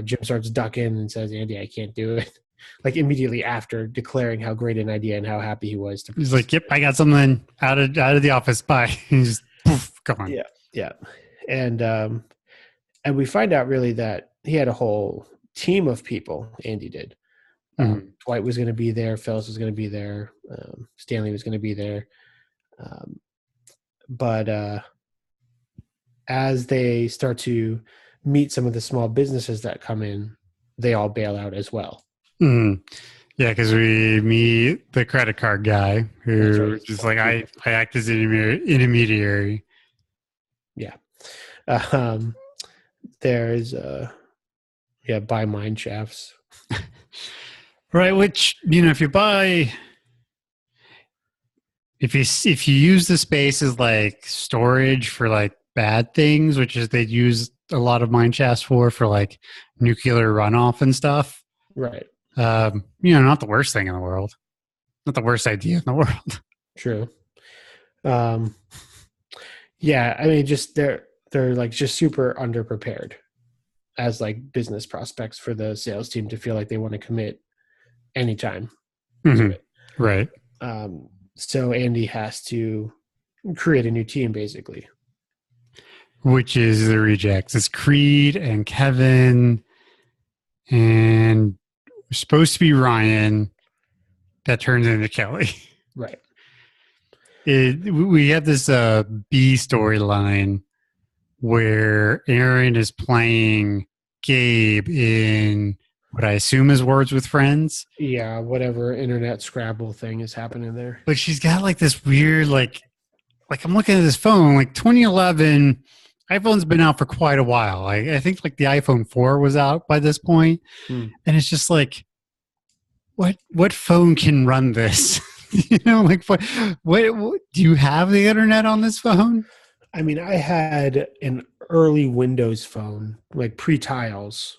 Jim starts ducking and says, Andy, I can't do it. Like immediately after declaring how great an idea and how happy he was. He's like, yep, I got something out of the office. Bye. He's just poof, gone. Yeah. And we find out really that he had a whole team of people, Andy did. Dwight was going to be there. Phyllis was going to be there. Stanley was going to be there. But as they start to meet some of the small businesses that come in, they all bail out as well. Mm-hmm. Yeah, because we meet the credit card guy who just like, I act as an intermediary. Yeah. There's buy mine shafts. Right, which if you use the space as like storage for like bad things, which is they'd use a lot of mine shafts for like nuclear runoff and stuff. Right. Not the worst thing in the world. Not the worst idea in the world. True. Yeah, I mean, just they're like just super underprepared as like business prospects for the sales team to feel like they want to commit anytime. Mm-hmm. Right. So Andy has to create a new team, basically. Which is the rejects. It's Creed and Kevin and supposed to be Ryan that turns into Kelly. Right. We have this B storyline where Aaron is playing Gabe in what I assume is Words with Friends. Yeah, whatever internet Scrabble thing is happening there. But she's got like this weird, like I'm looking at this phone, like 2011, iPhone's been out for quite a while. I think like the iPhone 4 was out by this point. And it's just like, what phone can run this? Like what do you have the internet on this phone? I mean, I had an early Windows phone, like pre-tiles.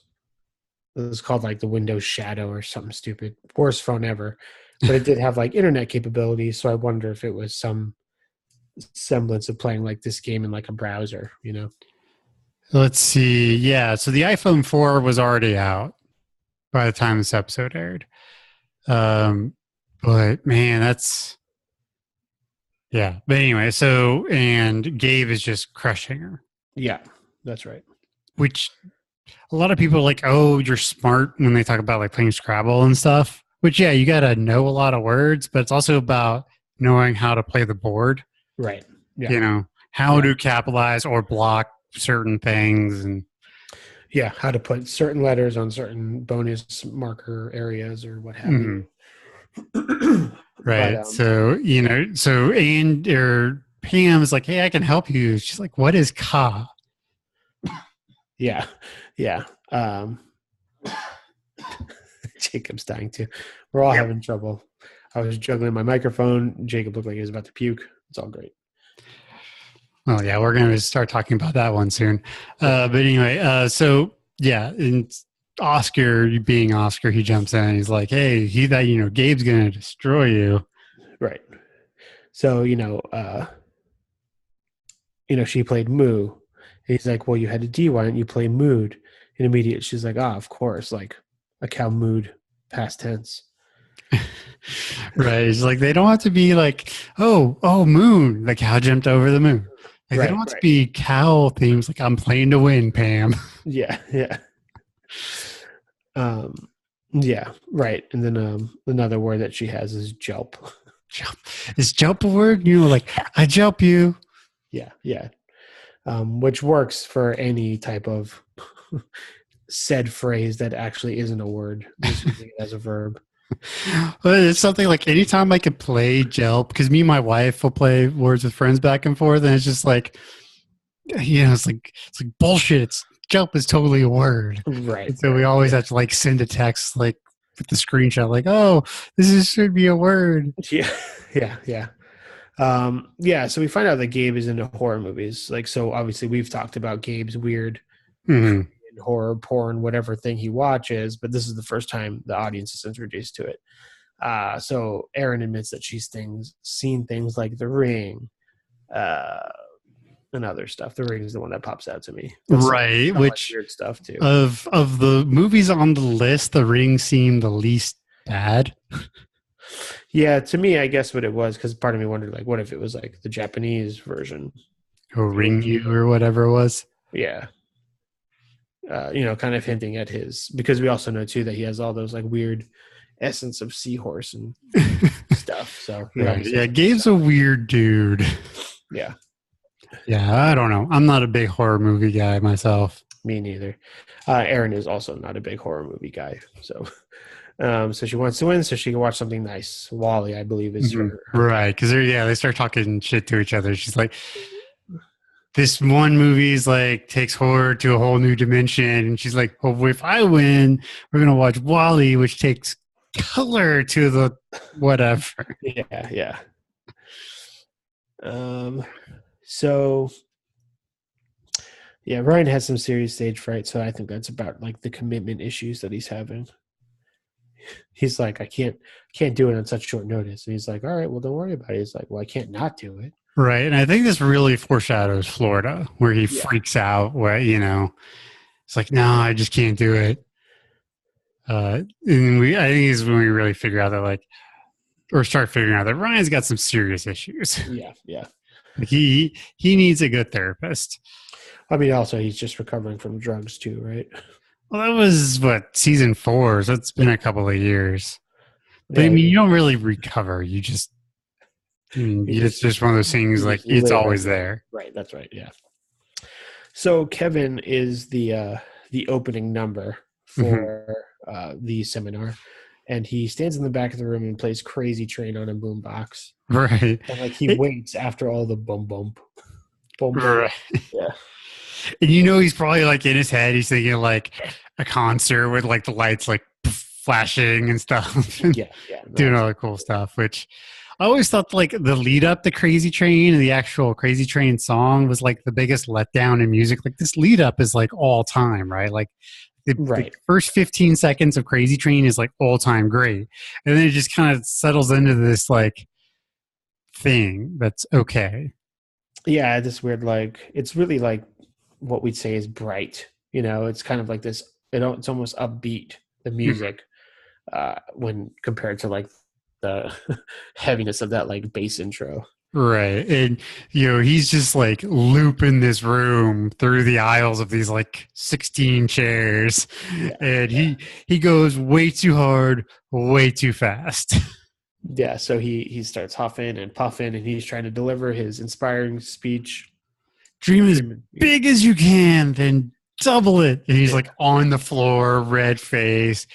It was called like the Windows Shadow or something stupid. Worst phone ever. But it did have like internet capabilities, so I wonder if it was some semblance of playing like this game in like a browser, Let's see. Yeah, so the iPhone 4 was already out by the time this episode aired. But man, that's yeah. But anyway, and Gabe is just crushing her. Yeah, that's right. Which a lot of people are like, oh, you're smart when they talk about like playing Scrabble and stuff. Which yeah, you got to know a lot of words, but it's also about knowing how to play the board. Right. Yeah. How to capitalize or block certain things and how to put certain letters on certain bonus marker areas or what have you. Right. But, Pam is like, hey, I can help you. She's like, what is ka? Yeah. Jacob's dying too. We're all having trouble. I was juggling my microphone. Jacob looked like he was about to puke. It's all great. Well, yeah, we're going to start talking about that one soon. But anyway, and Oscar, being Oscar, he jumps in. He's like, "Hey, Gabe's gonna destroy you." Right. So she played Moo. And he's like, well, you had a D. Why didn't you play Mood? And immediately she's like, of course, like a cow mood, past tense. Right. It's like they don't have to be like, oh, moon. The cow jumped over the moon. Like they don't have to be cow themes. Like I'm playing to win, Pam. Yeah, yeah. Yeah, right. And then another word that she has is jelp. Jump. Is jelp a word? Like I jelp you. Yeah, yeah. Which works for any type of said phrase that actually isn't a word, just using it as a verb. But it's something like anytime I could play jelp, because me and my wife will play Words with Friends back and forth, and it's just like, it's like bullshit. Jelp is totally a word, right? And so we always have to like send a text like with the screenshot, like, oh, should be a word. Yeah, yeah. So we find out that Gabe is into horror movies. Like, so obviously we've talked about Gabe's weird horror, porn, whatever thing he watches, but this is the first time the audience is introduced to it. So Erin admits that she's seen things like The Ring, and other stuff. The Ring is the one that pops out to me. That's right, which like weird stuff too. Of the movies on the list, The Ring seemed the least bad. Yeah, to me, I guess what it was, because part of me wondered, like, what if it was like the Japanese version, or Ring You, or whatever it was. Yeah, kind of hinting at because we also know too that he has all those like weird essence of seahorse and stuff. So right. Yeah, Gabe's a weird dude. Yeah. Yeah, I don't know. I'm not a big horror movie guy myself. Me neither. Erin is also not a big horror movie guy. So, so she wants to win so she can watch something nice. Wally, I believe, is her. Right, because they start talking shit to each other. She's like, this one movie is like takes horror to a whole new dimension, and she's like, oh, if I win, we're gonna watch Wally, which takes color to the whatever. Yeah. So yeah, Ryan has some serious stage fright, so I think that's about like the commitment issues that he's having. He's like, I can't do it on such short notice. And he's like, all right, well, don't worry about it. He's like, well, I can't not do it. Right. And I think this really foreshadows Florida, where he freaks out, where, it's like, no, I just can't do it. And I think is when we really figure out that, like, or start figuring out that Ryan's got some serious issues. Yeah. Like he needs a good therapist. I mean, also, he's just recovering from drugs too, right? Well, that was season 4, so it's been a couple of years. But I mean, you don't really recover. You just, it's just one of those things like it's always there. Right. That's right. Yeah. So Kevin is the opening number for the seminar, and he stands in the back of the room and plays Crazy Train on a boombox. Right. And like he waits after all the boom boom. Right. Yeah. And he's probably like in his head, he's thinking like a concert with like the lights like flashing and stuff. Yeah. Doing all the cool stuff, which I always thought like the lead up to Crazy Train and the actual Crazy Train song was like the biggest letdown in music. Like this lead up is like all time, right? Like the first 15 seconds of Crazy Train is like all time great. And then it just kind of settles into this like thing that's okay. Yeah, this weird, like, it's really like what we'd say is bright. It's kind of like this, it's almost upbeat, the music, when compared to like the heaviness of that like bass intro. Right. And he's just like looping this room through the aisles of these like 16 chairs. And he goes way too hard, way too fast. Yeah, so he starts huffing and puffing, and he's trying to deliver his inspiring speech. Dream as big as you can, then double it. And he's like on the floor, red face.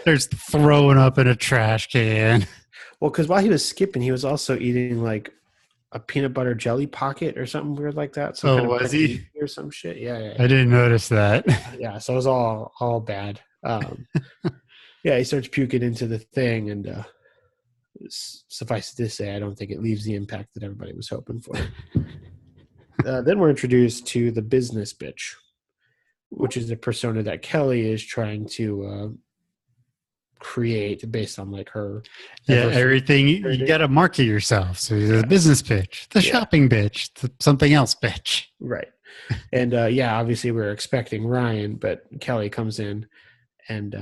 There's throwing up in a trash can. Well, because while he was skipping, he was also eating like a peanut butter jelly pocket or something weird like that. Some kind of was he? Or some shit. Yeah. I didn't notice that. Yeah, so it was all bad. Yeah, he starts puking into the thing, and suffice it to say, I don't think it leaves the impact that everybody was hoping for. Then we're introduced to the business bitch, which is the persona that Kelly is trying to create based on like her. Yeah, everything you got to market yourself. So the business pitch, the shopping bitch, something else bitch. Right. And obviously we're expecting Ryan, but Kelly comes in and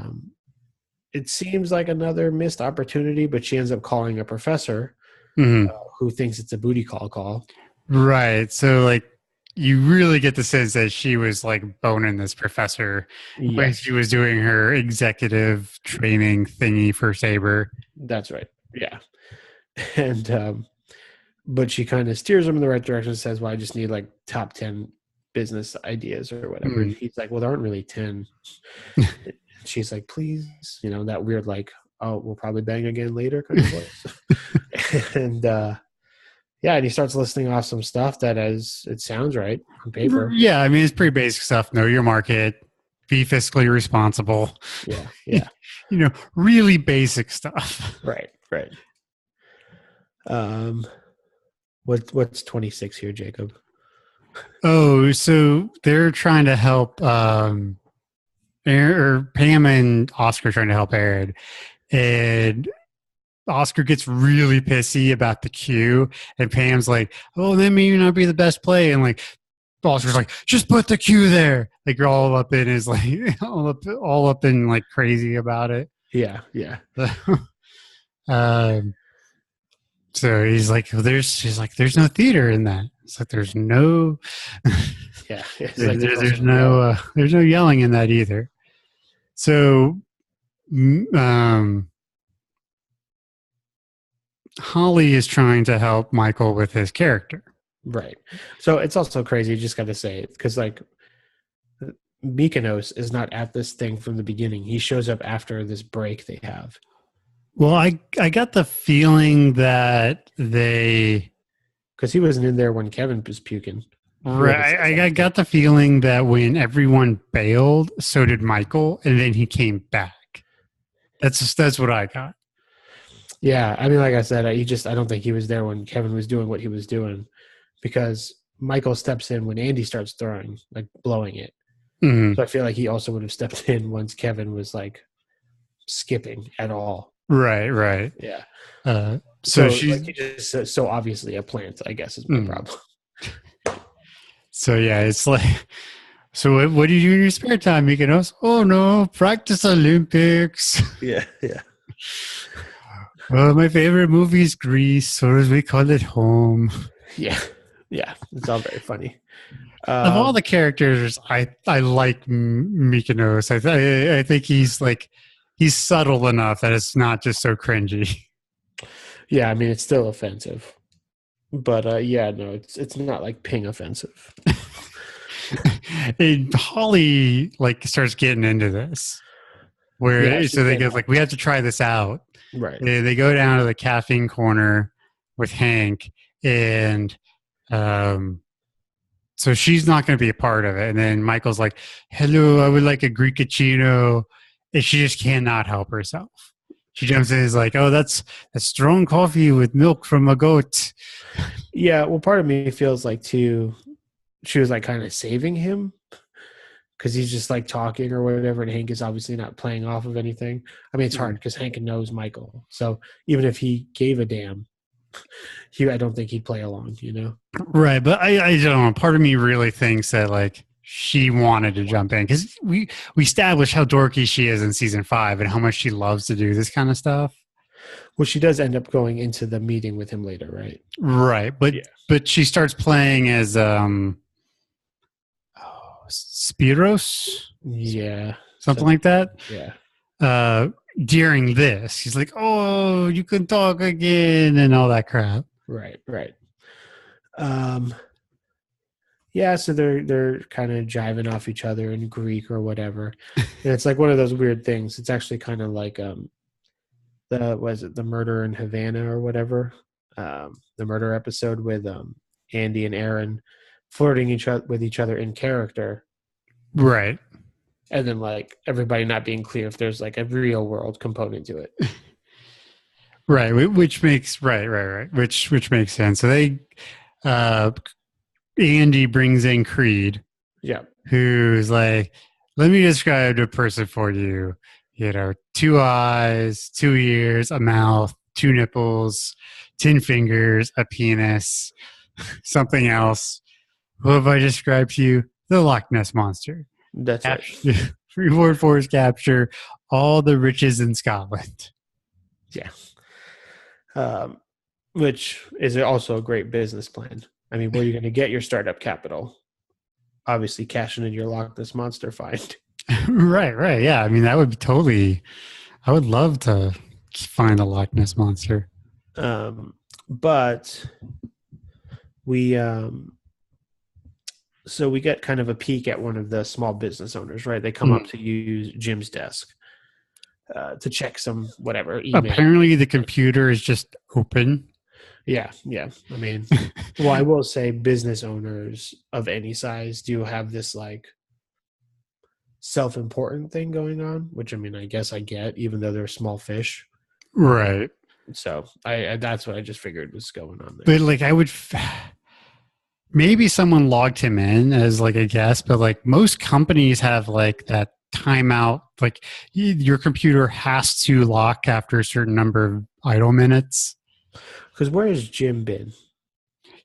it seems like another missed opportunity, but she ends up calling a professor who thinks it's a booty call. Right. So like you really get the sense that she was like boning this professor when she was doing her executive training thingy for Saber. That's right. Yeah. And but she kind of steers him in the right direction and says, well, I just need like top 10 business ideas or whatever. And he's like, well, there aren't really 10. She's like, please, that weird like, oh, we'll probably bang again later kind of voice. And and he starts listing off some stuff that it sounds right on paper. Yeah, I mean, it's pretty basic stuff. Know your market, be fiscally responsible. Yeah. Really basic stuff. Right. What's 26 here, Jacob? Oh, so they're trying to help Pam and Oscar trying to help Aaron. And Oscar gets really pissy about the cue, and Pam's like, "Oh, that may not be the best play." And like, Oscar's like, "Just put the cue there." Like, you're all up in his like, all up in like crazy about it. Yeah. So he's like, well, there's no theater in that. It's like there's no, there's no yelling in that either. So, Holly is trying to help Michael with his character. Right. So it's also crazy. You just got to say it because like Mykonos is not at this thing from the beginning. He shows up after this break they have. Well, I got the feeling that because he wasn't in there when Kevin was puking. Right. I got the feeling that when everyone bailed, so did Michael, and then he came back. That's what I got. Yeah, I mean, like I said, I don't think he was there when Kevin was doing what he was doing, because Michael steps in when Andy starts throwing, like blowing it. Mm-hmm. So I feel like he also would have stepped in once Kevin was like skipping at all. Right. Yeah. So she's like, just so obviously a plant, I guess, is my problem. So yeah, it's like, so what do you do in your spare time, Mykonos? Oh no, practice Olympics. Yeah. Well, my favorite movie is Grease, or as we call it, home. Yeah, it's all very funny. Of all the characters, I like Mykonos. I think he's subtle enough that it's not just so cringy. Yeah, I mean it's still offensive, but no, it's not like ping offensive. And Holly starts getting into this, so they go like, we have to try this out. Right. They go down to the caffeine corner with Hank, and so she's not going to be a part of it. And then Michael's like, "Hello, I would like a Greekachino," and she just cannot help herself. She jumps in and is like, "Oh, that's a strong coffee with milk from a goat." Yeah, well, part of me feels like too, she was like kind of saving him because he's just like talking or whatever, and Hank is obviously not playing off of anything. I mean, it's hard because Hank knows Michael, so even if he gave a damn, I don't think he'd play along, Right, but I don't know. Part of me really thinks that like she wanted to jump in because we established how dorky she is in season 5 and how much she loves to do this kind of stuff. Well, she does end up going into the meeting with him later, right? Right, but she starts playing as Spiros, something like that. Yeah. During this, he's like, "Oh, you can talk again," and all that crap. Right. Yeah, so they're kind of jiving off each other in Greek or whatever, and it's like one of those weird things. It's actually kind of like the murder in Havana or whatever, the murder episode with Andy and Aaron flirting with each other in character, right? And then like everybody not being clear if there's like a real world component to it, right? Which makes which makes sense. So they, Andy brings in Creed, who's like, let me describe a person for you. 2 eyes, 2 ears, a mouth, 2 nipples, 10 fingers, a penis, something else. What have I described to you? The Loch Ness Monster. That's right. Reward for his capture, all the riches in Scotland. Yeah. Which is also a great business plan. I mean, where are you going to get your startup capital? Obviously, cashing in your Loch Ness Monster find. Right. Yeah. I mean, that would be totally, I would love to find a Loch Ness Monster. But we, so we get kind of a peek at one of the small business owners, right? They come up to use Jim's desk to check some whatever email. Apparently, the computer is just open. Yeah. I mean, well, I will say business owners of any size do have this like self-important thing going on, which I mean, I guess I get, even though they're small fish. Right. So I that's what I just figured was going on But there. like, maybe someone logged him in as like a guest, but like most companies have like that timeout, like your computer has to lock after a certain number of idle minutes. Because where has Jim been?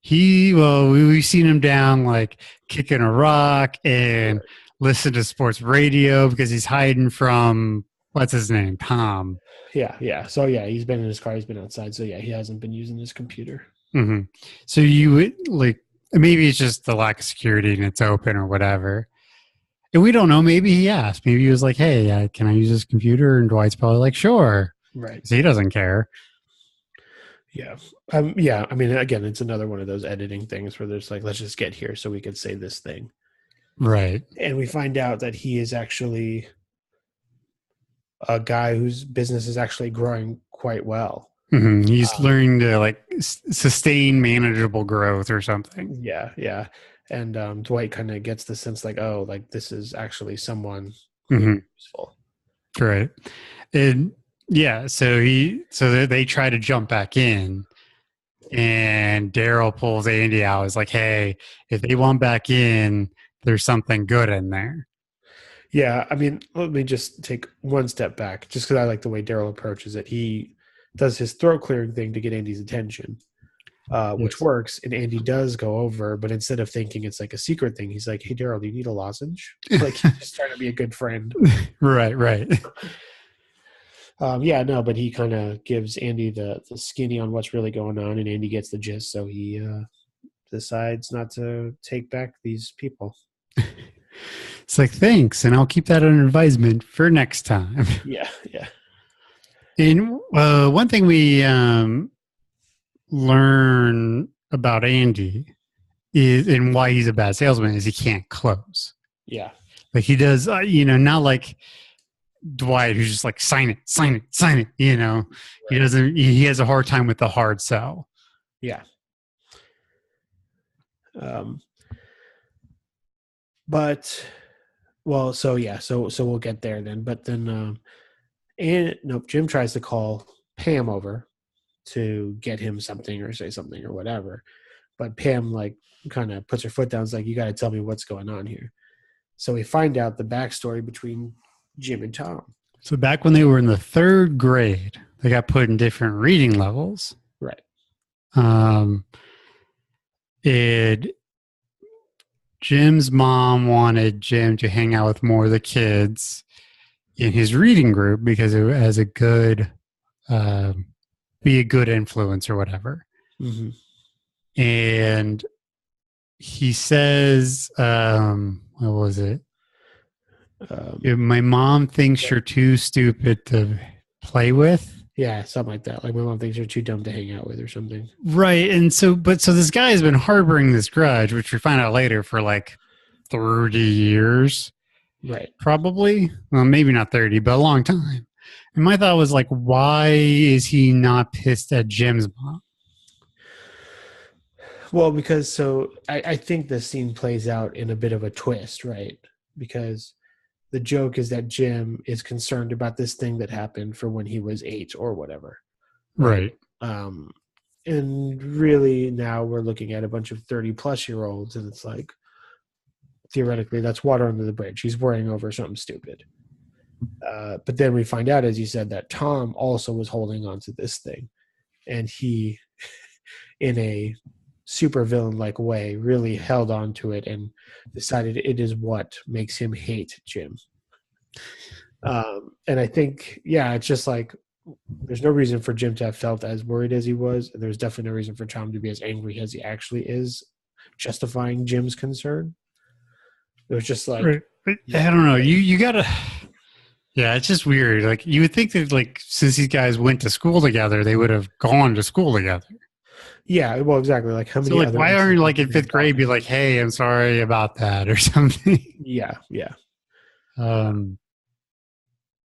We've seen him down like kicking a rock and listen to sports radio because he's hiding from what's his name, Tom. Yeah. So yeah, he's been in his car. He's been outside. So yeah, he hasn't been using his computer. Mm-hmm. So you would like maybe it's just the lack of security and it's open or whatever. And we don't know. Maybe he asked. Maybe he was like, "Hey, can I use this computer?" And Dwight's probably like, "Sure." Right. So he doesn't care. Yeah. Yeah. I mean, again, it's another one of those editing things where there's like, let's just get here so we can say this thing. Right. And we find out that he is actually a guy whose business is actually growing quite well. Mm-hmm. He's learning to like sustain manageable growth or something. Yeah. And Dwight kind of gets the sense like, oh, like this is actually someone useful. Right. And yeah, so they try to jump back in, and Daryl pulls Andy out. It's like, hey, if they want back in, there's something good in there. Yeah, I mean, let me just take one step back, just because I like the way Daryl approaches it. He does his throat clearing thing to get Andy's attention, which works, and Andy does go over, but instead of thinking it's like a secret thing, he's like, hey, Daryl, do you need a lozenge? Like, he's trying to be a good friend. Right. But he kind of gives Andy the skinny on what's really going on, and Andy gets the gist, so he decides not to take back these people. It's like, thanks, and I'll keep that under advisement for next time. Yeah. And one thing we learn about Andy is, and why he's a bad salesman, is he can't close. Yeah. Like he does, not like Dwight, who's just like, sign it. He doesn't, he has a hard time with the hard sell. Yeah. So we'll get there then. But then, Jim tries to call Pam over to get him something or say something or whatever. But Pam like kind of puts her foot down. It's like, you got to tell me what's going on here. So we find out the backstory between Jim and Tom. So back when they were in the 3rd grade, they got put in different reading levels. Right. Jim's mom wanted Jim to hang out with more of the kids in his reading group because it was a good, be a good influence or whatever. Mm-hmm. And he says, what was it? My mom thinks you're too stupid to play with. Yeah, something like that. Like my mom thinks you're too dumb to hang out with or something. Right. And so this guy has been harboring this grudge, which we find out later, for like 30 years. Right. Probably. Well, maybe not 30, but a long time. And my thought was like, why is he not pissed at Jim's mom? Well, because I think the scene plays out in a bit of a twist, right? Because the joke is that Jim is concerned about this thing that happened for when he was 8 or whatever. Right. And really now we're looking at a bunch of 30-plus-year-olds, and it's like, theoretically, that's water under the bridge. He's worrying over something stupid. But then we find out, as you said, that Tom also was holding on to this thing. And he, in a super villain-like way, really held on to it and decided it is what makes him hate Jim. And I think, it's just like, there's no reason for Jim to have felt as worried as he was. And there's definitely no reason for Tom to be as angry as he actually is, justifying Jim's concern. It was just like, I don't know. You gotta, it's just weird. Like, you would think that, like, since these guys went to school together, they would have gone to school together. Yeah, well, exactly. Like, how many? So, like, why aren't you, like, in fifth grade, be like, "Hey, I'm sorry about that" or something? Yeah.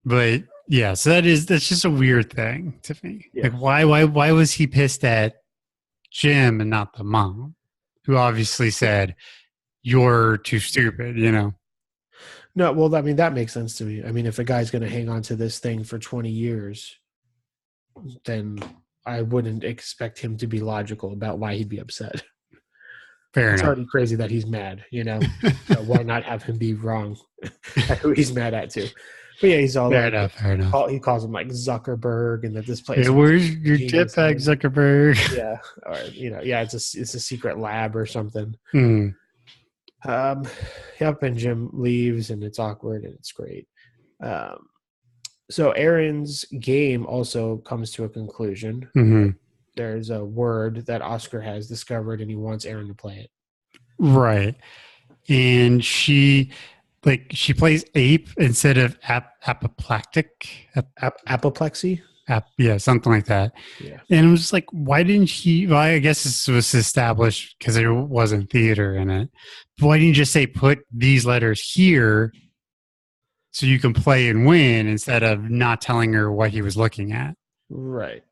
But yeah, so that's just a weird thing to me. Yeah. Like, why was he pissed at Jim and not the mom, who obviously said, "You're too stupid," you know? No, well, I mean, that makes sense to me. I mean, if a guy's going to hang on to this thing for 20 years, then I wouldn't expect him to be logical about why he'd be upset. Fair enough. It's already crazy that he's mad, you know? So why not have him be wrong at who he's mad at, too? But yeah, he's all fair enough. He calls him like Zuckerberg, and that this place. Hey, where's your jetpack, Zuckerberg? Yeah, or it's a secret lab or something. And Jim leaves, and it's awkward, and it's great. So Aaron's game also comes to a conclusion. Mm-hmm. There's a word that Oscar has discovered, and he wants Aaron to play it. Right, and she plays ape instead of apoplectic. Apoplexy? Something like that. Yeah. And it was just like, why didn't he? Well, I guess this was established because there wasn't theater in it. But why didn't you just say, put these letters here so you can play and win, instead of not telling her what he was looking at? Right.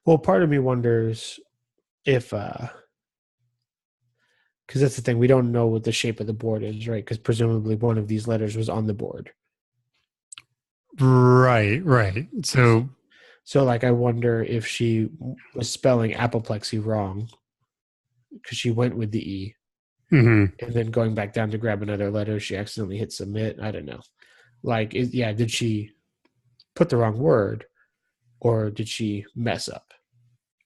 Well, part of me wonders if, because that's the thing, we don't know what the shape of the board is, right? Because presumably one of these letters was on the board. Right. So like, I wonder if she was spelling apoplexy wrong because she went with the E. Mm-hmm. And then going back down to grab another letter, she accidentally hit submit. I don't know. Like, did she put the wrong word, or did she mess up?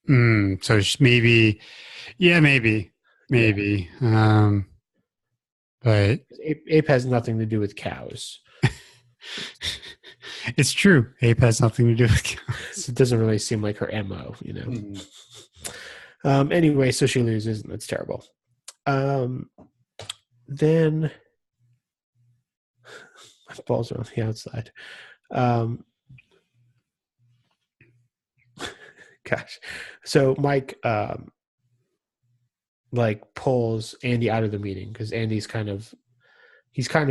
So maybe. But ape has nothing to do with cows. It's true. Ape has nothing to do with cows. It doesn't really seem like her MO, you know. Anyway, so she loses, and that's terrible. Then my balls are on the outside. Gosh. So Mike pulls Andy out of the meeting because Andy's kind of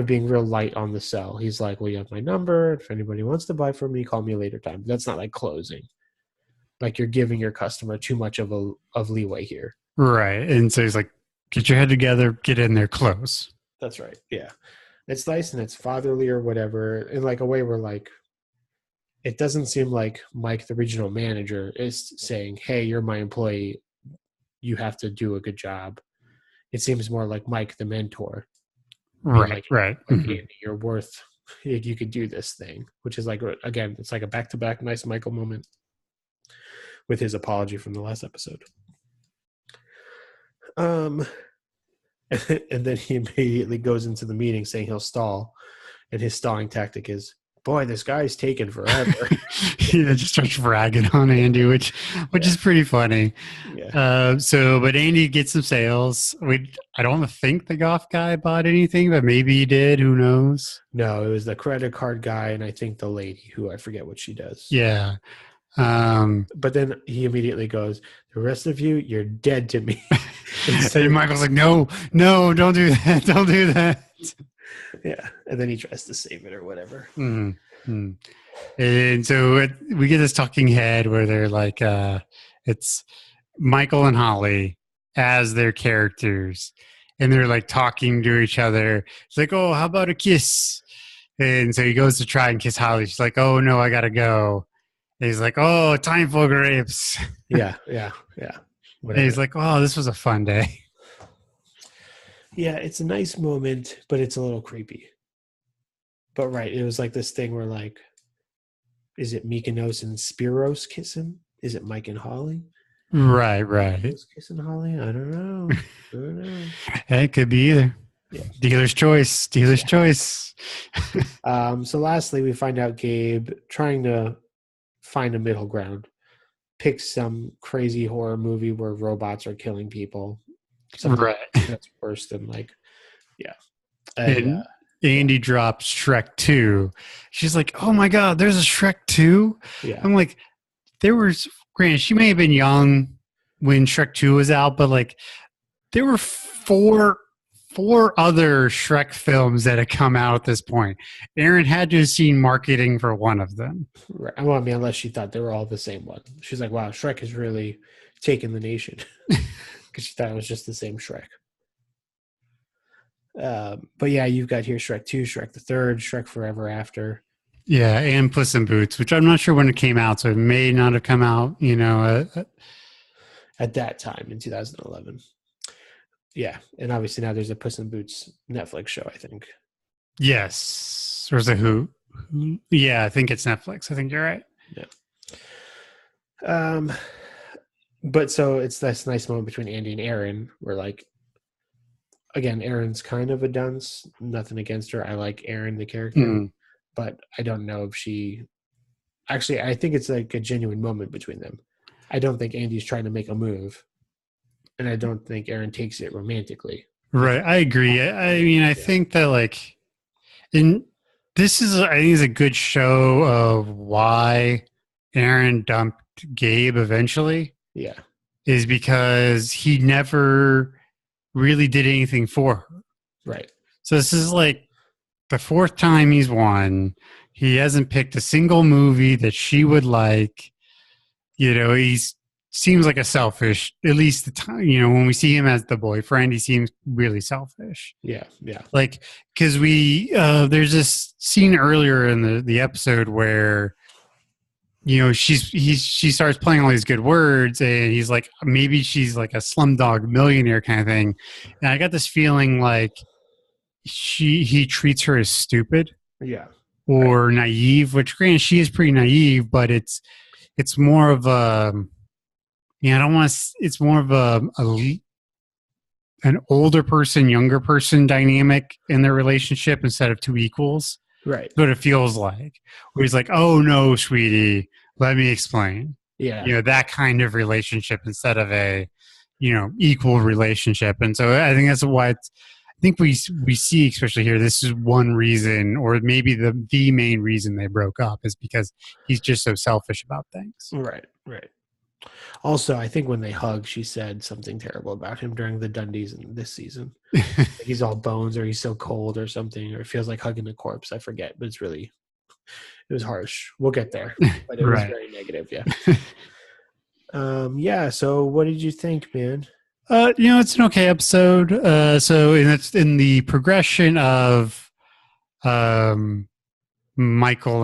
being real light on the sell. He's like, well, you have my number. If anybody wants to buy from me, call me a later time. But that's not like closing. Like, you're giving your customer too much of leeway here. Right. And so he's like, get your head together, get in there, close. That's right. Yeah. It's nice and it's fatherly or whatever. In like a way where, like, it doesn't seem like Mike, the regional manager, is saying, hey, you're my employee, you have to do a good job. It seems more like Mike, the mentor. Right. Like, Andy, you're worth, you could do this thing, which is like, again, it's like a back-to-back nice Michael moment with his apology from the last episode. And then he immediately goes into the meeting saying he'll stall, and his stalling tactic is, boy, this guy's taking forever. Just starts bragging on Andy, which is pretty funny. Yeah. But Andy gets some sales. I don't think the golf guy bought anything, but maybe he did. Who knows? No, it was the credit card guy, and I think the lady, who I forget what she does. Yeah. But then he immediately goes, the rest of you, you're dead to me. And Michael's like, no, don't do that. Don't do that. Yeah. And then he tries to save it or whatever. Mm-hmm. And so we get this talking head where they're like, it's Michael and Holly as their characters. And they're like talking to each other. It's like, oh, how about a kiss? And so he goes to try and kiss Holly. She's like, oh, no, I got to go. And he's like, oh, time for grapes. Yeah. And he's like, oh, this was a fun day. Yeah, it's a nice moment, but it's a little creepy. But right, it was like this thing where like, is it Mykonos and Spiros kissing? Is it Mike and Holly? Right, right. Mykonos kissing Holly? I don't know. I don't know. It could be either. Yeah. Dealer's choice. Dealer's Yeah. choice. So lastly, we find out Gabe trying to find a middle ground, picks some crazy horror movie where robots are killing people. Something Right. that's worse than like, yeah. And Andy drops Shrek 2. She's like, oh my God, there's a Shrek 2? Yeah. I'm like, there was, granted, she may have been young when Shrek 2 was out, but like, there were four other Shrek films that had come out at this point. Aaron had to have seen marketing for one of them. Right. Well, I mean, unless she thought they were all the same one. She's like, wow, Shrek has really taken the nation. Because she thought it was just the same Shrek. But yeah, you've got here Shrek 2, Shrek the Third, Shrek Forever After. Yeah, and Puss in Boots, which I'm not sure when it came out, so it may not have come out, at that time in 2011. Yeah, and obviously now there's a Puss in Boots Netflix show, I think. Yes. Or is it who? Yeah, I think it's Netflix. I think you're right. Yeah. But so it's this nice moment between Andy and Aaron where like, again, Aaron's kind of a dunce. Nothing against her. I like Aaron, the character, but I don't know if she. Actually, I think it's like a genuine moment between them. I don't think Andy's trying to make a move, and I don't think Aaron takes it romantically. Right, I agree. I mean, I think that like, I think is a good show of why Aaron dumped Gabe eventually. Yeah, is because he never really did anything for her. Right. So this is like the fourth time he's won. He hasn't picked a single movie that she would like. He seems like a selfish, at least the time, when we see him as the boyfriend, he seems really selfish. Yeah. Like, because there's this scene earlier in the episode where, she starts playing all these good words and he's like, maybe she's like a Slumdog Millionaire kind of thing. And I got this feeling like he treats her as stupid. Yeah. Or naive, which granted she is pretty naive, but it's more of a, I don't want to, it's more of an older person, younger person dynamic in their relationship instead of two equals. Right. What it feels like. Where he's like, oh no, sweetie, let me explain. Yeah. That kind of relationship instead of a, equal relationship. And so I think that's why I think we see, especially here, this is one reason, or maybe the main reason they broke up is because he's just so selfish about things. Right. Also, I think when they hug, she said something terrible about him during the Dundies in this season. Like he's all bones, or he's so cold, or something, or it feels like hugging a corpse. I forget, but it was harsh. We'll get there, but it was very negative. Yeah. Yeah. So, what did you think, man? It's an okay episode. So it's in the progression of, Michael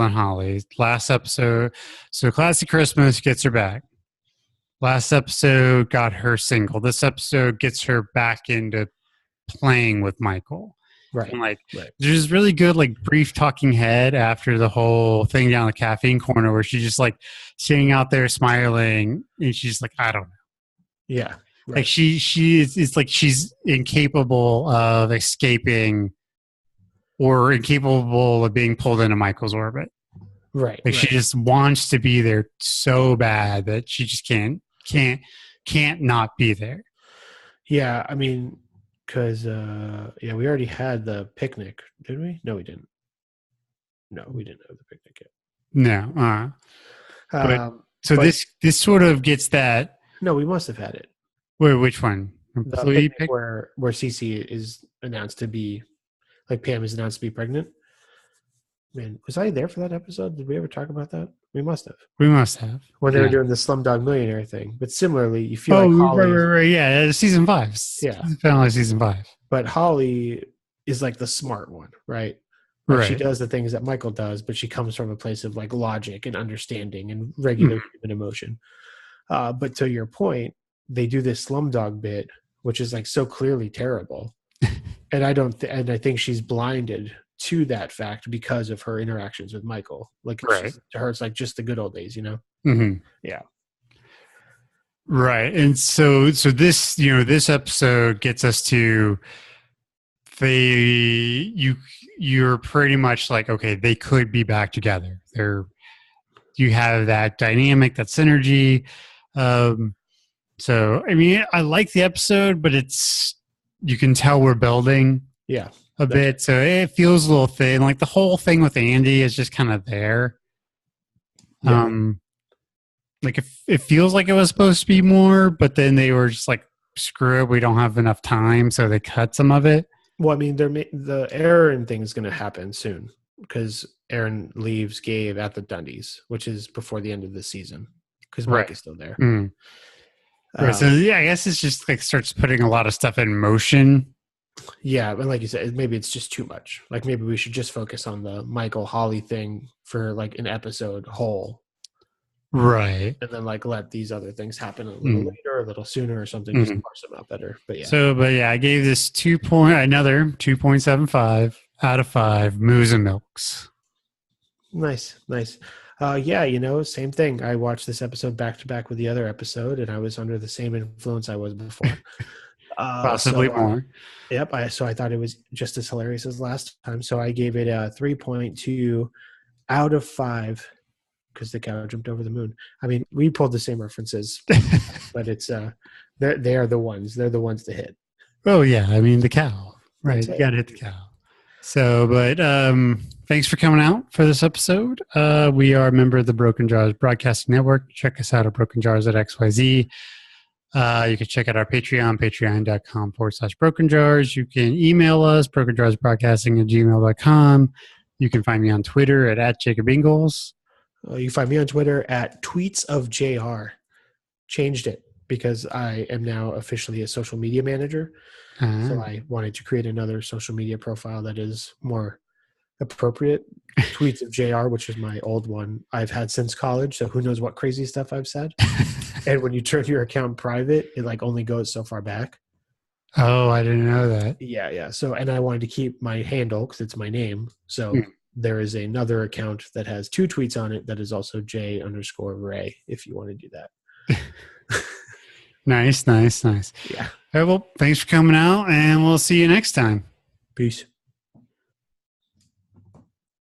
and Holly. Last episode, so Classic Christmas gets her back. Last episode got her single. This episode gets her back into playing with Michael. Right. And there's really good brief talking head after the whole thing down the caffeine corner where she's just sitting out there smiling and she's like, I don't know. Yeah. Right. Like it's like she's incapable of escaping or incapable of being pulled into Michael's orbit. Right. She just wants to be there so bad that she just can't not be there. Yeah. I mean, because we already had the picnic, did we? No, we didn't. No, we didn't have the picnic yet. No. So this sort of gets that. No, we must have had it. Wait, which one? The picnic where Cece is announced to be, Pam is announced to be pregnant. Man, was I there for that episode? Did we ever talk about that? We must have. When they were doing the Slumdog Millionaire thing. But similarly, you feel like Holly... Right. Yeah, season 5. Yeah. Finally season 5. But Holly is the smart one, right? Right. She does the things that Michael does, but she comes from a place of logic and understanding and regular human emotion. But to your point, they do this Slumdog bit, which is so clearly terrible. And and I think she's blinded to that fact because of her interactions with Michael. Like Right. to her, it's like just the good old days, you know? Mm-hmm. Yeah. Right. And so this, this episode gets us to you're pretty much like, okay, they could be back together. You have that dynamic, that synergy. So I mean, I like the episode, but you can tell we're building a bit. So it feels a little thin. Like the whole thing with Andy is just kind of there. Yeah. Like it feels like it was supposed to be more, but then they were just like, screw it, we don't have enough time, so they cut some of it. Well, I mean, the Aaron thing is going to happen soon because Aaron leaves Gabe at the Dundies, which is before the end of the season because Mike is still there. Mm. Right. So yeah, I guess it's just like starts putting a lot of stuff in motion. Yeah, and like you said, maybe it's just too much. Like maybe we should just focus on the Michael Holly thing for like an episode whole. Right. And then like let these other things happen a little later, a little sooner or something, just parse them out better. But yeah. I gave this another 2.75 out of 5 moves and milks. Nice. Yeah, same thing. I watched this episode back to back with the other episode, and I was under the same influence I was before. Possibly more. Yep. So I thought it was just as hilarious as last time. So I gave it a 3.2 out of 5 because the cow jumped over the moon. I mean, we pulled the same references, but it's they are the ones. They're the ones to hit. Oh yeah, I mean the cow. Right, you got to hit the cow. So, but thanks for coming out for this episode. We are a member of the Broken Jars Broadcasting Network. Check us out at Broken Jars at XYZ. You can check out our Patreon, patreon.com/Broken Jars. You can email us, brokenjarsbroadcasting@gmail.com. You can find me on Twitter at Jacob Ingalls. You can find me on Twitter at Tweets of JR. Changed it because I am now officially a social media manager. So I wanted to create another social media profile that is more appropriate. Tweets of JR, which is my old one, I've had since college. So who knows what crazy stuff I've said. And when you turn your account private, it like only goes so far back. Oh, I didn't know that. Yeah. So, and I wanted to keep my handle because it's my name. So there is another account that has 2 tweets on it that is also J_Ray if you want to do that. Nice. Yeah. All right, well, thanks for coming out, and we'll see you next time. Peace.